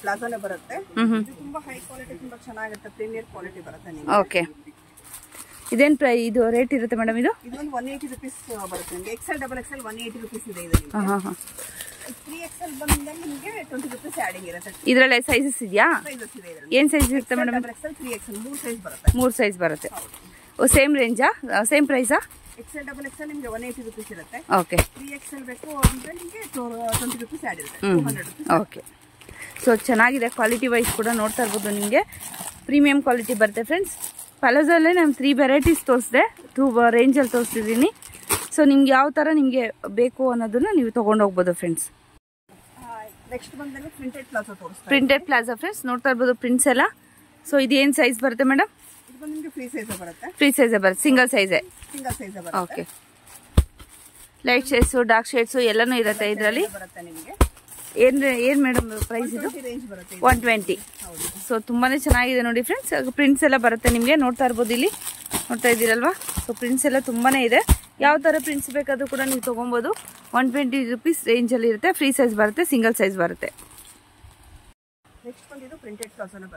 S2: ಪ್ಲಾಜಾನೇ ಬರುತ್ತೆ. ಇದು ತುಂಬಾ ಹೈ ಕ್ವಾಲಿಟಿ, ತುಂಬಾ ಚೆನ್ನಾಗಿರುತ್ತೆ, ಪ್ರೀಮಿಯರ್ ಕ್ವಾಲಿಟಿ ಬರುತ್ತೆ ನಿಮಗೆ.
S1: ಓಕೆ, ಇದೇನ್ ಇದು ರೇಟ್ ಇರುತ್ತೆ ಮೇಡಮ್ ಇದು?
S2: ಇದೊಂದು 180 ರೂಪೀಸ್ ಬರುತ್ತೆ ನಿಮಗೆ. XL, XXL 180 ರೂಪೀಸ್ ಇದೆ ಇದು. 3XL ಬಂದ್ರೆ ನಿಮಗೆ 20 ರೂಪೀಸ್ ಆಡಿಂಗ್ ಇರುತ್ತೆ.
S1: ಇದರಲ್ಲಿ ಸೈಜಸ್ ಇದೆಯಾ?
S2: ಸೈಜಸ್ ಇದೆ ಇದರಲ್ಲಿ.
S1: ಏನ್ ಸೈಜ್ ಇರುತ್ತೆ ಮೇಡಮ್?
S2: XL, 3XL 3 ಸೈಜ್ ಬರುತ್ತೆ.
S1: 3 ಸೈಜ್ ಬರುತ್ತೆ. ಓ, ಸೇಮ್ ರೇಂಜಾ? ಸೇಮ್ ಪ್ರೈಸಾ?
S2: XL, XXL ನಿಮಗೆ 180 ರೂಪೀಸ್ ಇರುತ್ತೆ.
S1: ಓಕೆ,
S2: 3XL ಬೇಕು ಅಂದ್ರೆ ನಿಮಗೆ 20 ರೂಪೀಸ್ ಆಡ್ ಇರುತ್ತೆ. 200 ರೂಪೀಸ್.
S1: ಓಕೆ, ಸೊ ಚೆನ್ನಾಗಿದೆ ಕ್ವಾಲಿಟಿ ವೈಸ್ ಕೂಡ. ನೋಡ್ತಾ ಇರ್ಬೋದು, ನಿಮಗೆ ಪ್ರೀಮಿಯಂ ಕ್ವಾಲಿಟಿ ಬರುತ್ತೆ ಫ್ರೆಂಡ್ಸ್. ಪ್ಲಾಜೋಲ್ಲೇ ನಾನು 3 ವೆರೈಟೀಸ್ ತೋರಿಸಿದೆ, 2 ರೇಂಜಲ್ಲಿ ತೋರಿಸ್ತಿದ್ದೀನಿ. ಸೊ ನಿಮ್ಗೆ ಯಾವ ಥರ ನಿಮಗೆ ಬೇಕು ಅನ್ನೋದನ್ನ ನೀವು ತೊಗೊಂಡು ಹೋಗ್ಬೋದು ಫ್ರೆಂಡ್ಸ್.
S2: ನೆಕ್ಸ್ಟ್ ಬಂದರೆ ಪ್ರಿಂಟೆಡ್ ಪ್ಲಾಜೋ ತೋರಿಸ್ತೀನಿ.
S1: Printed palazzo friends. ನೋಡ್ತಾ ಇರ್ಬೋದು ಪ್ರಿಂಟ್ಸ್ ಎಲ್ಲ. ಸೊ ಇದೇನು ಸೈಜ್ ಬರುತ್ತೆ ಮೇಡಮ್?
S2: ಇದು ಬಂದು ನಿಮಗೆ ಫ್ರೀ ಸೈಜ್ ಬರುತ್ತೆ.
S1: ಫ್ರೀ ಸೈಜ್ ಬರುತ್ತೆ, ಸಿಂಗಲ್ ಸೈಜೇ.
S2: ಬರುತ್ತೆ.
S1: Okay, light shades, dark shades ಎಲ್ಲನೂ ಇರುತ್ತೆ ಇದರಲ್ಲಿ.
S2: ಬರುತ್ತೆ ನಿಮಗೆ.
S1: ಏನು ಮೇಡಮ್ ಪ್ರೈಸ್ ಇದು?
S2: ರೇಂಜ್ ಬರುತ್ತೆ.
S1: 120. ಸೊ ತುಂಬಾನೇ ಚೆನ್ನಾಗಿದೆ ನೋಡಿ ಫ್ರೆಂಡ್ಸ್. ಪ್ರಿಂಟ್ಸ್ ಎಲ್ಲ ಬರುತ್ತೆ ನಿಮಗೆ. ನೋಡ್ತಾ ಇರ್ಬೋದು, ಇಲ್ಲಿ ನೋಡ್ತಾ ಇದ್ದೀರಲ್ವಾ? ಸೊ ಪ್ರಿಂಟ್ಸ್ ಎಲ್ಲ ತುಂಬಾನೇ ಇದೆ. ಯಾವ ಥರ ಪ್ರಿಂಟ್ಸ್ ಬೇಕಾದರೂ ಕೂಡ ನೀವು ತೊಗೊಬೋದು. 120 ರೂಪೀಸ್ ರೇಂಜಲ್ಲಿ ಇರುತ್ತೆ. ಫ್ರೀ ಸೈಜ್ ಬರುತ್ತೆ, ಸಿಂಗಲ್ ಸೈಜ್ ಬರುತ್ತೆ.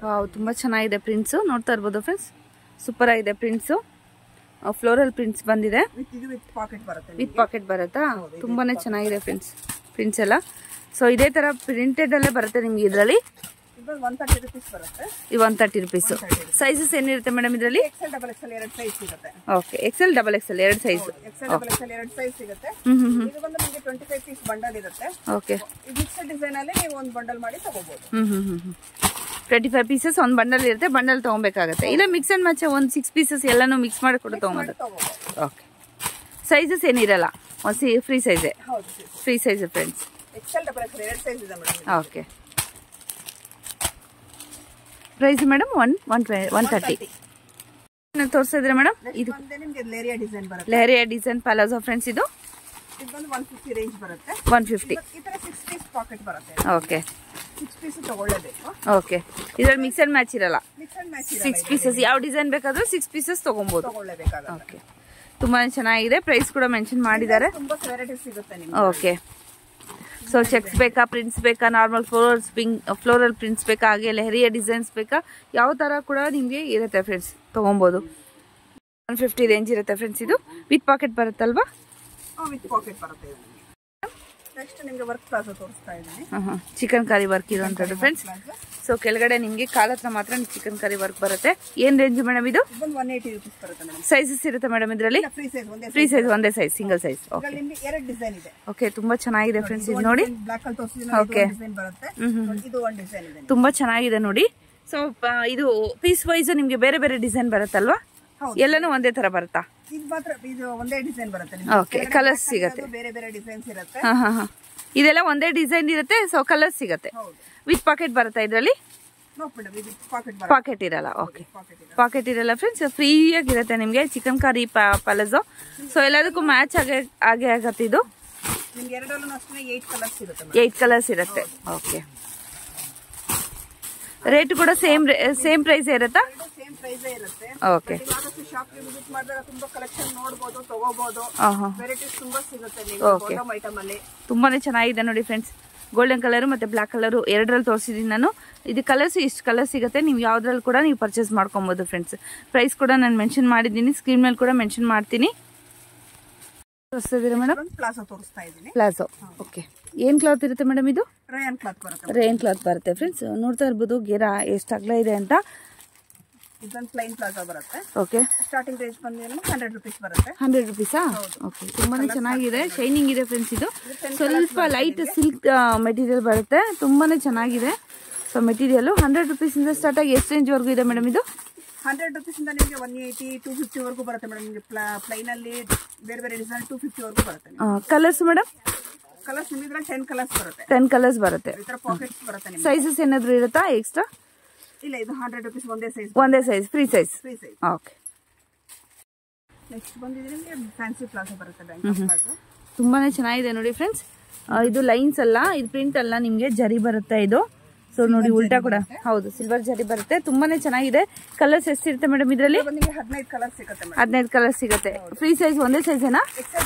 S1: ವಾವ್, ತುಂಬ ಚೆನ್ನಾಗಿದೆ ಪ್ರಿಂಟ್ಸು. ನೋಡ್ತಾ ಇರ್ಬೋದು ಫ್ರೆಂಡ್ಸ್, ಸೂಪರ್ ಆಗಿದೆ ಪ್ರಿಂಟ್ಸು. ಫ್ಲೋರಲ್ ಪ್ರಿಂಟ್ಸ್ ಬಂದಿದೆ. ವಿತ್ ಪಾಕೆಟ್ ಬರುತ್ತಾ? ತುಂಬಾನೇ ಚೆನ್ನಾಗಿದೆ ಫ್ರೆಂಡ್ಸ್ ಪ್ರಿಂಟ್ಸ್ ಎಲ್ಲ. ಸೊ ಇದೇ ಥರ ಪ್ರಿಂಟೆಡ್ ಅಲ್ಲೇ ಬರುತ್ತೆ ನಿಮ್ಗೆ ಇದರಲ್ಲಿ.
S2: 130 ರೂಪೀಸ್ ಬರುತ್ತೆ.
S1: 130 ರೂಪೀಸ್. ಸೈಜಸ್ ಏನಿರುತ್ತೆ ಮೇಡಮ್ ಇದರಲ್ಲಿ?
S2: XL, XXL 2 ಸೈಜ್ ಸಿಗುತ್ತೆ.
S1: Okay, XL, XXL 2 size.
S2: XL, XXL 2 size ಸಿಗುತ್ತೆ. ಇದು ಬಂದು ನಿಮಗೆ 25 ಪೀಸ್ ಬಂಡಲ್ ಇರುತ್ತೆ.
S1: ಓಕೆ,
S2: ಈ ಮಿಕ್ಸ್ ಡಿಸೈನ್ ಅಲ್ಲಿ ನೀವು ಒಂದು ಬಂಡಲ್ ಮಾಡಿ ತಗೋಬಹುದು.
S1: 25 ಪೀಸಸ್ ಒಂದು ಬಂಡಲ್ ಇರುತ್ತೆ. ಬಂಡಲ್ ತಗೊಬೇಕಾಗುತ್ತೆ. ಇಲ್ಲ ಮಿಕ್ಸ್ ಅಂಡ್ ಮ್ಯಾಚ್ ಒಂದು 6 ಪೀಸಸ್ ಎಲ್ಲಾನು ಮಿಕ್ಸ್ ಮಾಡಿ ಕೂಡ ತಗೊಬೋದು. ಓಕೆ, ಸೈಜಸ್ ಏನಿರಲ್ಲ, ಫ್ರೀ ಸೈಜೇ. Free size friends.
S2: XL, XXL 2 size ಇದೆ ಮೇಡಮ್.
S1: Okay, price madam 130. ತೋರಿಸ್ತಾ ಇದ್ರೆ ಮೇಡಮ್ ಇದು
S2: ನಿಮಗೆ ಲೇರಿಯಾ ಡಿಸೈನ್ ಬರುತ್ತೆ.
S1: ಲೇರಿಯಾ ಡಿಸೈನ್ ಪ್ಲಾಜೋ ಫ್ರೆಂಡ್ಸ್. ಇದು
S2: ಬಂದು 150 ರೇಂಜ್ ಬರುತ್ತೆ.
S1: 150.
S2: ಈ ತರ 6 ಪೀಸ್ ಪಾಕೆಟ್ ಬರುತ್ತೆ.
S1: ಓಕೆ,
S2: 6 ಪೀಸ್ ತಗೊಳ್ಳೇಬೇಕು.
S1: ಓಕೆ, ಇದರಲ್ಲಿ ಮಿಕ್ಸ್ ಅಂಡ್ ಮ್ಯಾಚ್ ಇರಲ್ಲ.
S2: ಮಿಕ್ಸ್ ಅಂಡ್ ಮ್ಯಾಚ್
S1: 6 ಪೀಸಸ್ ಯಾವ ಡಿಸೈನ್ ಬೇಕಾದ್ರೂ 6 ಪೀಸಸ್ ತಗೊಬಹುದು.
S2: ತಗೊಳ್ಳೇಬೇಕಾಗುತ್ತೆ.
S1: ಓಕೆ, ತುಂಬಾ ಚೆನ್ನಾಗಿದೆ. ಪ್ರೈಸ್ ಕೂಡ ಮೆನ್ಷನ್ ಮಾಡಿದ್ದಾರೆ.
S2: ತುಂಬಾ ವೆರೈಟೀಸ್ ಸಿಗುತ್ತೆ ನಿಮಗೆ.
S1: ಓಕೆ, ಸೊ ಚೆಕ್ಸ್ ಬೇಕಾ, ಪ್ರಿಂಟ್ಸ್ ಬೇಕಾ, ನಾರ್ಮಲ್ ಫ್ಲೋರಲ್ ಪ್ರಿಂಟ್ಸ್ ಬೇಕಾ, ಹಾಗೆ ಲೆಹರಿಯ ಡಿಸೈನ್ಸ್ ಬೇಕಾ, ಯಾವ ತರ ಕೂಡ ನಿಮ್ಗೆ ಇರುತ್ತೆ ಫ್ರೆಂಡ್ಸ್, ತಗೊಬಹುದು. 150 ರೇಂಜ್ ಇರುತ್ತೆ ಫ್ರೆಂಡ್ಸ್. ಇದು ವಿತ್ ಪಾಕೆಟ್ ಬರುತ್ತಲ್ವಾ?
S2: ವಿತ್ ಪಾಕೆಟ್ ಬರುತ್ತೆ. ನೆಕ್ಸ್ಟ್ ನಿಮಗೆ ವರ್ಕ್ ಪ್ಲಾಜೋ ತೋರಿಸ್ತಾ ಇದ್ದೀನಿ.
S1: ಚಿಕನ್ ಕರಿ ವರ್ಕ್ ಇರುವಂತದ್ದು ಫ್ರೆಂಡ್ಸ್. ಸೊ ಕೆಳಗಡೆ ನಿಮ್ಗೆ ಕಾಲ್ ಹತ್ರ ಮಾತ್ರ ಚಿಕನ್ ಕರಿ ವರ್ಕ್ ಬರುತ್ತೆ. ಏನ್ ರೇಂಜ್ ಮೇಡಮ್ ಇದು?
S2: 180 ರೂಪೀಸ್ ಬರುತ್ತೆ ಮೇಡಮ್.
S1: ಸೈಜಸ್ ಇರುತ್ತೆ ಮೇಡಮ್ ಇದರಲ್ಲಿ? ಫ್ರೀ ಸೈಜ್, ಒಂದೇ ಸೈಜ್, ಸಿಂಗಲ್ ಸೈಜ್. ಓಕೆ,
S2: ಎರಡು ಡಿಸೈನ್ ಇದೆ.
S1: ಓಕೆ, ತುಂಬಾ ಚೆನ್ನಾಗಿದೆ ಫ್ರೆಂಡ್ಸ್. ಇದು ನೋಡಿ,
S2: ಬ್ಲಾಕ್ ಅಲ್ಲಿ ತೋರಿಸಿದ್ದೀನಿ.
S1: ಓಕೆ,
S2: ಇದು ಒಂದು ಡಿಸೈನ್ ಇದೆ,
S1: ತುಂಬಾ ಚೆನ್ನಾಗಿದೆ ನೋಡಿ. ಸೊ ಇದು ಪೀಸ್ ವೈಸ್ ನಿಮ್ಗೆ ಬೇರೆ ಬೇರೆ ಡಿಸೈನ್ ಬರುತ್ತಲ್ವಾ? ಎಲ್ಲಾನು ಒಂದೇ ತರ ಬರುತ್ತಾ?
S2: ಇದು ಮಾತ್ರ ಇದು ಒಂದೇ ಡಿಸೈನ್ ಬರುತ್ತೆ.
S1: ಓಕೆ, ಕಲರ್ಸ್ ಸಿಗುತ್ತೆ,
S2: ಬೇರೆ ಬೇರೆ ಡಿಸೈನ್ಸ್ ಇರುತ್ತೆ.
S1: ಇದೆಲ್ಲ ಒಂದೇ ಡಿಸೈನ್ ಇರುತ್ತೆ. ಸೊ ಕಲರ್ಸ್ ಸಿಗುತ್ತೆ. ವಿತ್ ಪಾಕೆಟ್ ಬರುತ್ತಾ ಇದರಲ್ಲಿ? ಪಾಕೆಟ್ ಇರಲ್ಲ. ಓಕೆ, ಪಾಕೆಟ್ ಇರಲ್ಲ ಫ್ರೆಂಡ್ಸ್. ಫ್ರೀ ಆಗಿರುತ್ತೆ ನಿಮ್ಗೆ ಚಿಕನ್ ಕರಿ ಪ್ಲಾಜೋ. ಸೊ ಎಲ್ಲದಕ್ಕೂ ಮ್ಯಾಚ್ ಆಗೇ ಆಗತ್ತೆ. ಇದು 8 ಕಲರ್ಸ್ ಇರುತ್ತೆ. ಓಕೆ, ರೇಟ್ ಕೂಡ ಸೇಮ್ ಪ್ರೈಸ್ ಇರುತ್ತಾ? ಓಕೆ, ತುಂಬಾನೇ ಚೆನ್ನಾಗಿದೆ ನೋಡಿ ಫ್ರೆಂಡ್ಸ್. ಗೋಲ್ಡನ್ ಕಲರ್ ಮತ್ತೆ ಬ್ಲಾಕ್ ಕಲರ್ ಎರಡರಲ್ಲಿ ತೋರಿಸಿದೀನಿ ನಾನು. ಇದು ಕಲರ್ಸ್ ಇಷ್ಟು ಕಲರ್ ಸಿಗುತ್ತೆ. ನೀವು ಯಾವ್ದ್ರಲ್ಲಿ ಕೂಡ ನೀವು ಪರ್ಚೇಸ್ ಮಾಡ್ಕೊಬಹುದು ಫ್ರೆಂಡ್ಸ್. ಪ್ರೈಸ್ ಕೂಡ ನಾನು ಮೆನ್ಷನ್ ಮಾಡಿದ್ದೀನಿ, ಸ್ಕ್ರೀನ್ ಮೇಲೆ ಕೂಡ ಮೆನ್ಷನ್ ಮಾಡ್ತೀನಿ. ಮೇಡಮ್
S2: ಪ್ಲಾಜೋ ತೋರಿಸ್ತಾ ಇದ್ದೀನಿ.
S1: Palazzo, okay. ಏನ್ ಕ್ಲಾತ್ ಇರುತ್ತೆ ಮೇಡಮ್ ಇದು?
S2: ರೇಯನ್ ಕ್ಲಾತ್ ಬರುತ್ತೆ.
S1: ರೇಯನ್ ಕ್ಲಾತ್ ಬರುತ್ತೆ ಫ್ರೆಂಡ್ಸ್. ನೋಡ್ತಾ ಇರ್ಬೋದು ಗೆರಾ ಎಷ್ಟು ಅಗಲ ಇದೆ ಅಂತ.
S2: ಇದೊಂದು ಪ್ಲೈನ್ ಪ್ಲಾಜೋ ಬರುತ್ತೆ.
S1: ಓಕೆ,
S2: ಸ್ಟಾರ್ಟಿಂಗ್ ರೇಂಜ್ ಬಂದು 100 ರೂಪೀಸ್ ಬರುತ್ತೆ.
S1: 100 ರೂಪೀಸಾ? ಓಕೆ, ತುಂಬಾನೇ ಚೆನ್ನಾಗಿದೆ, ಶೈನಿಂಗ್ ಇದೆ ಫ್ರೆಂಡ್ಸ್. ಇದು ಸ್ವಲ್ಪ ಲೈಟ್ ಸಿಲ್ಕ್ ಮೆಟೀರಿಯಲ್ ಬರುತ್ತೆ, ತುಂಬಾನೇ ಚೆನ್ನಾಗಿದೆ. ಸೊ ಮೆಟೀರಿಯಲ್ 100 ರೂಪೀಸ್ ಇಂದ ಸ್ಟಾರ್ಟ್ ಆಗಿ ಎಷ್ಟು ರೇಂಜ್ ವರೆಗೂ ಇದೆ ಮೇಡಮ್ ಇದು?
S2: 100 ರೂಪೀಸ್ ಇಂದ ನಿಮಗೆ 180, 250 ವರೆಗೂ ಬರುತ್ತೆ ಮೇಡಮ್. ನಿಮಗೆ ಪ್ಲೈನ್ ಅಲ್ಲಿ ಬೇರೆ ಬೇರೆ ಡಿಸೈನ್ 250 ವರೆಗೂ ಬರುತ್ತೆ.
S1: Colours madam?
S2: ಕಲರ್ಸ್ ನಿಮಗೆ 10 ಕಲರ್ಸ್ ಬರುತ್ತೆ.
S1: 10 ಕಲರ್ಸ್ ಬರುತ್ತೆ.
S2: ಈ ತರ ಪಾಕೆಟ್ಸ್ ಬರುತ್ತೆ ನಿಮಗೆ.
S1: ಸೈಜಸ್ ಏನಾದ್ರು ಇರುತ್ತಾ ಎಕ್ಸ್ಟ್ರಾ?
S2: ಇಲ್ಲ, ಇದು 100 ರೂಪೀಸ್ ಒಂದೇ ಸೈಜ್.
S1: ಒಂದೇ size, free size. Okay,
S2: next ಬಂದಿದ್ರೆ ನಿಮಗೆ ಫ್ಯಾನ್ಸಿ ಪ್ಲಾಜೋ ಬರುತ್ತೆ. ಬ್ಯಾಂಕ್ ಪ್ಲಾಜೋ
S1: ತುಂಬಾನೇ ಚೆನ್ನಾಗಿದೆ ನೋಡಿ ಫ್ರೆಂಡ್ಸ್. ಇದು ಲೈನ್ಸ್ ಅಲ್ಲ, ಇದು ಪ್ರಿಂಟ್ ಅಲ್ಲ, ನಿಮ್ಗೆ ಜರಿ ಬರುತ್ತೆ ಇದು. ಸೊ ನೋಡಿ, ಉಲ್ಟಾ ಕೂಡ ಹೌದು, ಸಿಲ್ವರ್ ಜರಿ ಬರುತ್ತೆ. ತುಂಬಾನೇ ಚೆನ್ನಾಗಿದೆ. ಕಲರ್ಸ್ ಎಷ್ಟಿರುತ್ತೆ ಮೇಡಮ್ ಇದರಲ್ಲಿ?
S2: 15 ಕಲರ್ ಸಿಗುತ್ತೆ.
S1: 15 ಕಲರ್ ಸಿಗುತ್ತೆ. ಫ್ರೀ ಸೈಜ್, ಒಂದೇ ಸೈಜ್ ಏನಾ?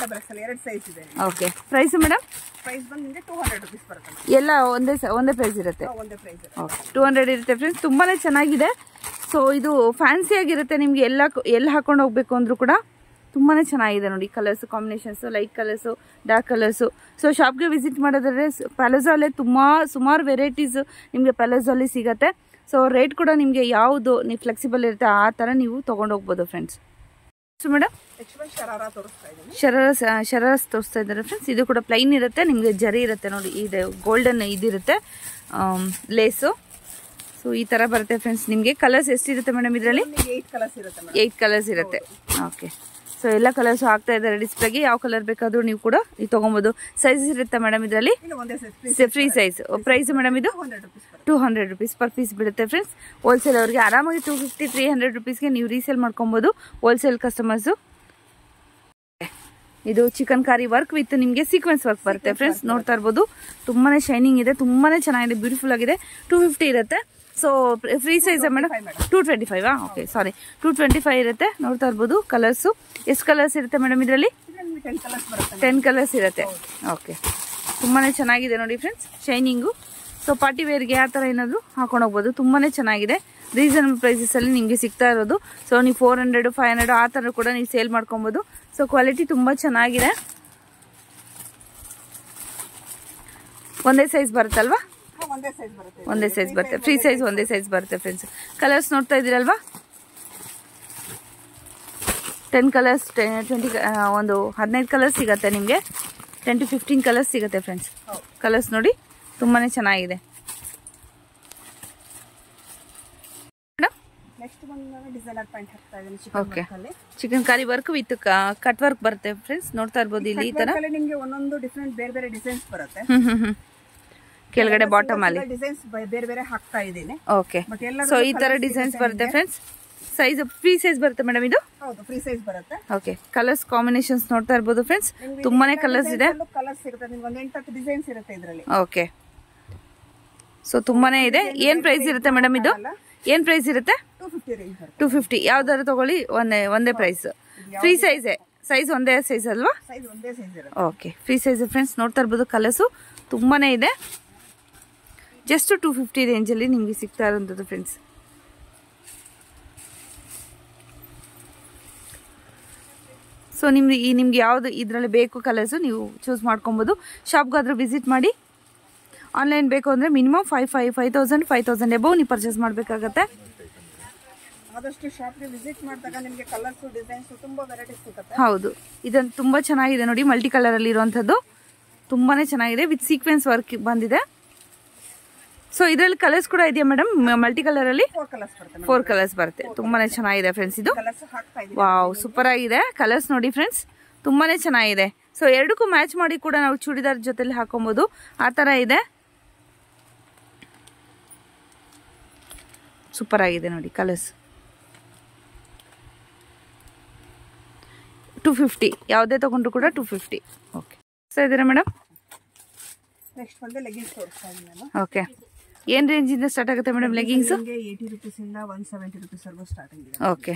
S2: ಎರಡು ಸೈಜ್ ಇದೆ.
S1: Okay, price madam?
S2: ಪ್ರೈಸ್ ಬಂದು ನಿಮಗೆ 200 ರೂಪೀಸ್ ಬರುತ್ತೆ.
S1: ಎಲ್ಲ ಒಂದೇ ಪ್ರೈಸ್ ಇರುತ್ತೆ.
S2: ಒಂದೇ ಪ್ರೈಸ್.
S1: ಓಕೆ, 200 ಇರುತ್ತೆ ಫ್ರೆಂಡ್ಸ್. ತುಂಬಾನೇ ಚೆನ್ನಾಗಿದೆ. ಸೊ ಇದು ಫ್ಯಾನ್ಸಿ ಆಗಿರುತ್ತೆ. ನಿಮ್ಗೆ ಎಲ್ಲ ಹಾಕೊಂಡು ಹೋಗ್ಬೇಕು ಅಂದ್ರೂ ಕೂಡ ತುಂಬಾನೇ ಚೆನ್ನಾಗಿದೆ ನೋಡಿ. Colours combinations, light colours, dark colours. So ಶಾಪ್ಗೆ ವಿಸಿಟ್ ಮಾಡೋದಾದ್ರೆ ಪ್ಯಾಲೇಜೋ ಅಲ್ಲೇ ಸುಮಾರು ವೆರೈಟೀಸ್ ನಿಮಗೆ ಪ್ಯಾಲೇಜೋ ಅಲ್ಲಿ ಸಿಗುತ್ತೆ. ಸೊ ರೇಟ್ ಕೂಡ ನಿಮಗೆ ಯಾವುದು ನೀವು ಫ್ಲೆಕ್ಸಿಬಲ್ ಇರುತ್ತೆ ಆ ತರ ನೀವು ತಗೊಂಡು ಹೋಗ್ಬೋದು ಫ್ರೆಂಡ್ಸ್. ಮೇಡಮ್ ಶರಾರಸ್ ತೋರಿಸ್ತಾ ಇದ್ದಾರೆ ಫ್ರೆಂಡ್ಸ್. ಇದು ಕೂಡ ಪ್ಲೈನ್ ಇರುತ್ತೆ, ನಿಮಗೆ ಜರಿ ಇರುತ್ತೆ ನೋಡಿ. ಇದು ಗೋಲ್ಡನ್ ಇದಿರುತ್ತೆ ಲೇಸು. ಸೊ ಈ ತರ ಬರುತ್ತೆ ಫ್ರೆಂಡ್ಸ್. ನಿಮಗೆ ಕಲರ್ಸ್ ಎಷ್ಟಿರುತ್ತೆ ಮೇಡಮ್ ಇದರಲ್ಲಿ? 8 ಕಲರ್ಸ್ ಇರುತ್ತೆ. ಓಕೆ, ಸೊ ಎಲ್ಲ ಕಲರ್ಸ್ ಆಗ್ತಾ ಇದ್ದಾರೆ ಡಿಸ್ಪ್ಲೇಗೆ. ಯಾವ ಕಲರ್ ಬೇಕಾದ್ರೂ ನೀವು ಕೂಡ ನೀವು ತಗೊಬಹುದು. ಸೈಜಸ್ ಇರುತ್ತೆ ಮೇಡಮ್ ಇದರಲ್ಲಿ? Free size. ಪ್ರೈಸ್ ಮೇಡಮ್ ಇದು 200 ರೂಪೀಸ್ ಪರ್ ಪೀಸ್ ಬಿಡುತ್ತೆ ಫ್ರೆಂಡ್ಸ್. ಹೋಲ್ಸೇಲ್ ಅವ್ರಿಗೆ ಆರಾಮಾಗಿ 250-300 ರೂಪೀಸ್ಗೆ ನೀವು ರೀಸೇಲ್ ಮಾಡ್ಕೊಬಹುದು ಹೋಲ್ಸೇಲ್ ಕಸ್ಟಮರ್ಸ್. ಇದು ಚಿಕನ್ ಕಾರಿ ವರ್ಕ್ ವಿತ್ ನಿಮಗೆ ಸೀಕ್ವೆನ್ಸ್ ವರ್ಕ್ ಬರುತ್ತೆ ಫ್ರೆಂಡ್ಸ್. ನೋಡ್ತಾ ಇರ್ಬೋದು, ತುಂಬಾನೇ ಶೈನಿಂಗ್ ಇದೆ, ತುಂಬಾನೇ ಚೆನ್ನಾಗಿದೆ, ಬ್ಯೂಟಿಫುಲ್ ಆಗಿದೆ. 250 ಇರುತ್ತೆ. So free size madam? 225. Okay, sorry, 225 ಇರುತ್ತೆ. ನೋಡ್ತಾ ಇರ್ಬೋದು ಕಲರ್ಸು. ಎಷ್ಟು ಕಲರ್ಸ್ ಇರುತ್ತೆ ಮೇಡಮ್ ಇದರಲ್ಲಿ? 10 ಕಲರ್ಸ್ ಇರುತ್ತೆ. ಓಕೆ, ತುಂಬಾನೇ ಚೆನ್ನಾಗಿದೆ ನೋಡಿ ಫ್ರೆಂಡ್ಸ್, ಶೈನಿಂಗು. ಸೊ ಪಾರ್ಟಿ ವೇರ್ಗೆ ಆ ಥರ ಏನಾದರೂ ಹಾಕೊಂಡು ಹೋಗ್ಬೋದು. ತುಂಬಾನೇ ಚೆನ್ನಾಗಿದೆ. ರೀಸನಬಲ್ ಪ್ರೈಸಸ್ ಅಲ್ಲಿ ನಿಮಗೆ ಸಿಗ್ತಾ ಇರೋದು. ಸೊ ನೀವು 400, 500 ಆ ಥರ ಕೂಡ ನೀವು ಸೇಲ್ ಮಾಡ್ಕೊಬೋದು. ಸೊ ಕ್ವಾಲಿಟಿ ತುಂಬಾ ಚೆನ್ನಾಗಿದೆ. ಒಂದೇ ಸೈಜ್ ಬರುತ್ತಲ್ವಾ? ಒಂದೇ ಸೈಜ್ ಬರುತ್ತೆ. ಫ್ರೀ ಸೈಜ್ ಒಂದೇ ಸೈಜ್ ಬರುತ್ತೆ ಫ್ರೆಂಡ್ಸ್. ಕಲರ್ಸ್ ನೋಡ್ತಾ ಇದ್ದೀರಲ್ವಾ? 10 ಕಲರ್ಸ್, 20 ಒಂದು 15 ಕಲರ್ಸ್ ಸಿಗುತ್ತೆ ನಿಮಗೆ. 10-15 ಕಲರ್ಸ್ ಸಿಗುತ್ತೆ ಫ್ರೆಂಡ್ಸ್. ಕಲರ್ಸ್ ನೋಡಿ, ತುಂಬಾನೇ ಚೆನ್ನಾಗಿದೆ. ಚಿಕನ್ ಕಾರಿ ವರ್ಕ್ ವಿತ್ ಕಟ್ ವರ್ಕ್ ಬರುತ್ತೆ ಫ್ರೆಂಡ್ಸ್. ನೋಡ್ತಾ ಇರ್ಬೋದು ಇಲ್ಲಿ ಈ ತರ
S2: ನಿಮಗೆ ಒಂದೊಂದು ಡಿಫರೆಂಟ್ ಬೇರೆ ಬೇರೆ ಡಿಸೈನ್ಸ್ ಬರುತ್ತೆ.
S1: ಕೆಳಗಡೆ ಬಾಟಮ್ ಅಲ್ಲಿ
S2: ಡಿಸೈನ್ಸ್ ಬೇರೆ ಬೇರೆ ಹಾಕ್ತಾ ಇದ್ದೀನಿ.
S1: ಓಕೆ, ಸೊ ಈ ತರ ಡಿಸೈನ್ಸ್ ಬರುತ್ತೆ ಫ್ರೆಂಡ್ಸ್. ಸೈಜ್ ಫ್ರೀ ಸೈಜ್ ಬರುತ್ತೆ ಮೇಡಮ್ ಇದು?
S2: ಹೌದು, ಫ್ರೀ ಸೈಜ್ ಬರುತ್ತೆ.
S1: ಓಕೆ, ಕಲರ್ಸ್ ಕಾಂಬಿನೇಷನ್ಸ್ ನೋಡ್ತಾ ಇರ್ಬೋದು ಫ್ರೆಂಡ್ಸ್. ತುಂಬಾನೇ ಕಲರ್ಸ್ ಇದೆ.
S2: ಕಲರ್ಸ್ ಸಿಗುತ್ತೆ ನಿಮಗೆ. ಒಂದು 8-10 ಡಿಸೈನ್ಸ್ ಇರುತ್ತೆ ಇದರಲ್ಲಿ.
S1: ಓಕೆ, ಸೊ ತುಂಬಾನೇ ಇದೆ. ಏನ್ ಪ್ರೈಸ್ ಇರುತ್ತೆ ಮೇಡಮ್ ಇದು? ಏನ್ ಪ್ರೈಸ್ ಇರುತ್ತೆ?
S2: 250 ರೇಂಜ್.
S1: 250. ಯಾವ್ದಾದ್ರು ತಗೊಳ್ಳಿ ಒಂದೇ ಪ್ರೈಸ್. ಫ್ರೀ ಸೈಜ್ ಸೈಜ್ ಒಂದೇ ಸೈಜ್ ಅಲ್ವಾ?
S2: ಸೈಜ್ ಒಂದೇ ಸೈಜ್ ಇರುತ್ತೆ.
S1: Okay, free size friends. ನೋಡ್ತಾ ಇರ್ಬೋದು, ಕಲರ್ಸು ತುಂಬಾ ಇದೆ. ಜಸ್ಟ್ 250 ರೇಂಜಲ್ಲಿ ನಿಮಗೆ ಸಿಗ್ತಾ ಇರೋಂಥದ್ದು ಫ್ರೆಂಡ್ಸ್. ಸೊ ನಿಮ್ಗೆ ಯಾವುದು ಇದರಲ್ಲಿ ಬೇಕು ಕಲರ್ಸು ನೀವು ಚೂಸ್ ಮಾಡ್ಕೊಬೋದು. ಶಾಪ್ಗಾದ್ರೂ ವಿಸಿಟ್ ಮಾಡಿ. ಆನ್ಲೈನ್ ಬೇಕು ಅಂದರೆ ಮಿನಿಮಮ್ 5,000 ಎಬೋ ನೀವು ಪರ್ಚೇಸ್ ಮಾಡಬೇಕಾಗತ್ತೆ.
S2: ಆದಷ್ಟು ಶಾಪ್ಗೆ ವಿಸಿಟ್ ಮಾಡಿದಾಗ ನಿಮಗೆ ಕಲರ್ಸು ಡಿಸೈನ್ಸು ತುಂಬ ವೆರೈಟೀಸ್ ಸಿಗುತ್ತೆ.
S1: ಹೌದು, ಇದನ್ನು ತುಂಬ ಚೆನ್ನಾಗಿದೆ ನೋಡಿ. ಮಲ್ಟಿ ಕಲರಲ್ಲಿ ಇರುವಂಥದ್ದು ತುಂಬಾ ಚೆನ್ನಾಗಿದೆ. ವಿತ್ ಸೀಕ್ವೆನ್ಸ್ ವರ್ಕ್ ಬಂದಿದೆ. ಸೊ ಇದರಲ್ಲಿ ಕಲರ್ಸ್ ಕೂಡ ಇದೆಯಾ ಮೇಡಮ್? ಮಲ್ಟಿ ಕಲರಲ್ಲಿ 4 ಕಲರ್ಸ್ ಬರುತ್ತೆ. ತುಂಬಾನೇ ಚೆನ್ನಾಗಿದೆ ಫ್ರೆಂಡ್ಸ್. ಇದು ವಾವ್, ಸೂಪರ್ ಆಗಿದೆ. ಕಲರ್ಸ್ ನೋಡಿ ಫ್ರೆಂಡ್ಸ್, ತುಂಬಾನೇ ಚೆನ್ನಾಗಿದೆ. ಸೊ ಎರಡಕ್ಕೂ ಮ್ಯಾಚ್ ಮಾಡಿ ಕೂಡ ನಾವು ಚೂಡಿದಾರ್ ಜೊತೆಲಿ ಹಾಕೊಬಹುದು. ಆ ಥರ ಇದೆ. ಸೂಪರ್ ಆಗಿದೆ ನೋಡಿ ಕಲರ್ಸ್. 250 ಯಾವುದೇ ತಗೊಂಡ್ರು ಕೂಡ 250. ಓಕೆ, ಸೊ ಇದೀರಾ ಮೇಡಮ್?
S2: ನೆಕ್ಸ್ಟ್ ಬಂದು ಲೆಗಿನ್ಸ್ ತೋರಿಸ್ತಾ ಇದ್ದೀನಿ ನಾನು.
S1: ಓಕೆ, ಏನು ರೇಂಜಿಂದ ಸ್ಟಾರ್ಟ್ ಆಗುತ್ತೆ ಮೇಡಮ್ ಲೆಗಿಂಗ್ಸ್?
S2: 80 ರೂಪೀಸಿಂದ 170 ರೂಪೀಸ್ವರೆಗೂ ಸ್ಟಾರ್ಟಿಂಗ್ ಇದೆ.
S1: ಓಕೆ,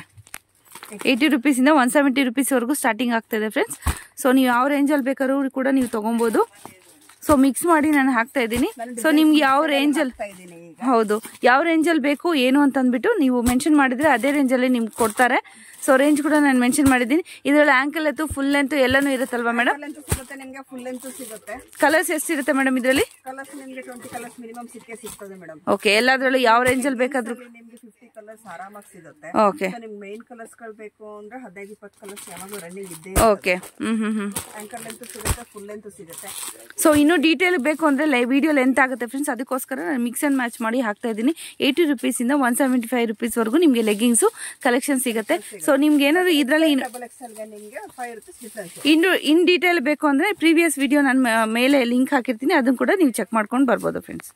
S1: 80 ರೂಪೀಸಿಂದ 170 ರೂಪೀಸ್ವರೆಗೂ ಸ್ಟಾರ್ಟಿಂಗ್ ಆಗ್ತಾಯಿದೆ ಫ್ರೆಂಡ್ಸ್. ಸೊ ನೀವು ಯಾವ ರೇಂಜಲ್ಲಿ ಬೇಕಾದ್ರೂ ಕೂಡ ನೀವು ತೊಗೊಬೋದು. ಸೊ ಮಿಕ್ಸ್ ಮಾಡಿ ನಾನು ಹಾಕ್ತಾ ಇದ್ದೀನಿ. ಸೊ ನಿಮ್ಗೆ ಯಾವ ರೇಂಜಲ್ಲಿ, ಹೌದು, ಯಾವ ರೇಂಜಲ್ಲಿ ಬೇಕು ಏನು ಅಂತಂದ್ಬಿಟ್ಟು ನೀವು ಮೆನ್ಷನ್ ಮಾಡಿದರೆ ಅದೇ ರೇಂಜಲ್ಲಿ ನಿಮ್ಗೆ ಕೊಡ್ತಾರೆ. ಸೊ ರೇಂಜ್ ಕೂಡ ನಾನು ಮೆನ್ಷನ್ ಮಾಡಿದ್ದೀನಿ. ಇದರಲ್ಲಿ ಆಂಕಲ್ ಲೆಂತ್, ಫುಲ್ ಲೆಂತ್ ಎಲ್ಲನೂ ಇರುತ್ತಲ್ವಾ ಮೇಡಮ್?
S2: ನಿಮಗೆ ಫುಲ್ ಲೆಂತ್ ಸಿಗುತ್ತೆ.
S1: ಕಲರ್ಸ್ ಎಷ್ಟಿರುತ್ತೆ ಮೇಡಮ್ ಇದರಲ್ಲಿ?
S2: ಕಲರ್ಸ್ ನಿಮಗೆ 20 ಕಲರ್ಸ್ ಮಿನಿಮಮ್ ಸಿಗ್ತದೆ ಮೇಡಮ್.
S1: ಓಕೆ, ಎಲ್ಲದರಲ್ಲೂ ಯಾವ ರೇಂಜಲ್ಲಿ ಬೇಕಾದ್ರೂ
S2: ನಿಮಗೆ 50 ಕಲರ್ಸ್ ಆರಾಮಾಗಿ ಸಿಗುತ್ತೆ.
S1: ಓಕೆ,
S2: ನಿಮ್ಗೆ ಮೇನ್ ಕಲರ್ಸ್ ಗಳು ಬೇಕು ಅಂದ್ರೆ 15-20 ಕಲರ್ಸ್ ಯಾವಾಗಲೂ ರನ್ನಿಂಗ್ ಇದೆ.
S1: ಓಕೆ,
S2: ಆಂಕಲ್ ಲೆಂತ್ ಸಿಗುತ್ತೆ, ಫುಲ್ ಲೆಂತ್ ಸಿಗುತ್ತೆ.
S1: ಸೊ ಇನ್ನೂ ಡೀಟೇಲ್ ಬೇಕು ಅಂದರೆ ವಿಡಿಯೋ ಲೆಂತ್ ಆಗುತ್ತೆ ಫ್ರೆಂಡ್ಸ್. ಅದಕ್ಕೋಸ್ಕರ ನಾನು ಮಿಕ್ಸ್ ಆ್ಯಂಡ್ ಮ್ಯಾಚ್ ಮಾಡಿ ಹಾಕ್ತಾ ಇದ್ದೀನಿ. 80 ರೂಪೀಸಿಂದ 175 ರೂಪೀಸ್ವರೆಗೂ ನಿಮಗೆ ಲೆಗ್ಗಿಂಗ್ಸು ಕಲೆಕ್ಷನ್ ಸಿಗುತ್ತೆ. ಸೊ ನಿಮ್ಗೆ ಏನಾದ್ರು ಇದರಲ್ಲಿ ಇನ್ ಡೀಟೇಲ್ ಬೇಕು ಅಂದರೆ ಪ್ರೀವಿಯಸ್ ವಿಡಿಯೋ ನಾನು ಮೇಲೆ ಲಿಂಕ್ ಹಾಕಿರ್ತೀನಿ, ಅದನ್ನು ಕೂಡ ನೀವು ಚೆಕ್ ಮಾಡ್ಕೊಂಡು ಬರ್ಬೋದು ಫ್ರೆಂಡ್ಸ್.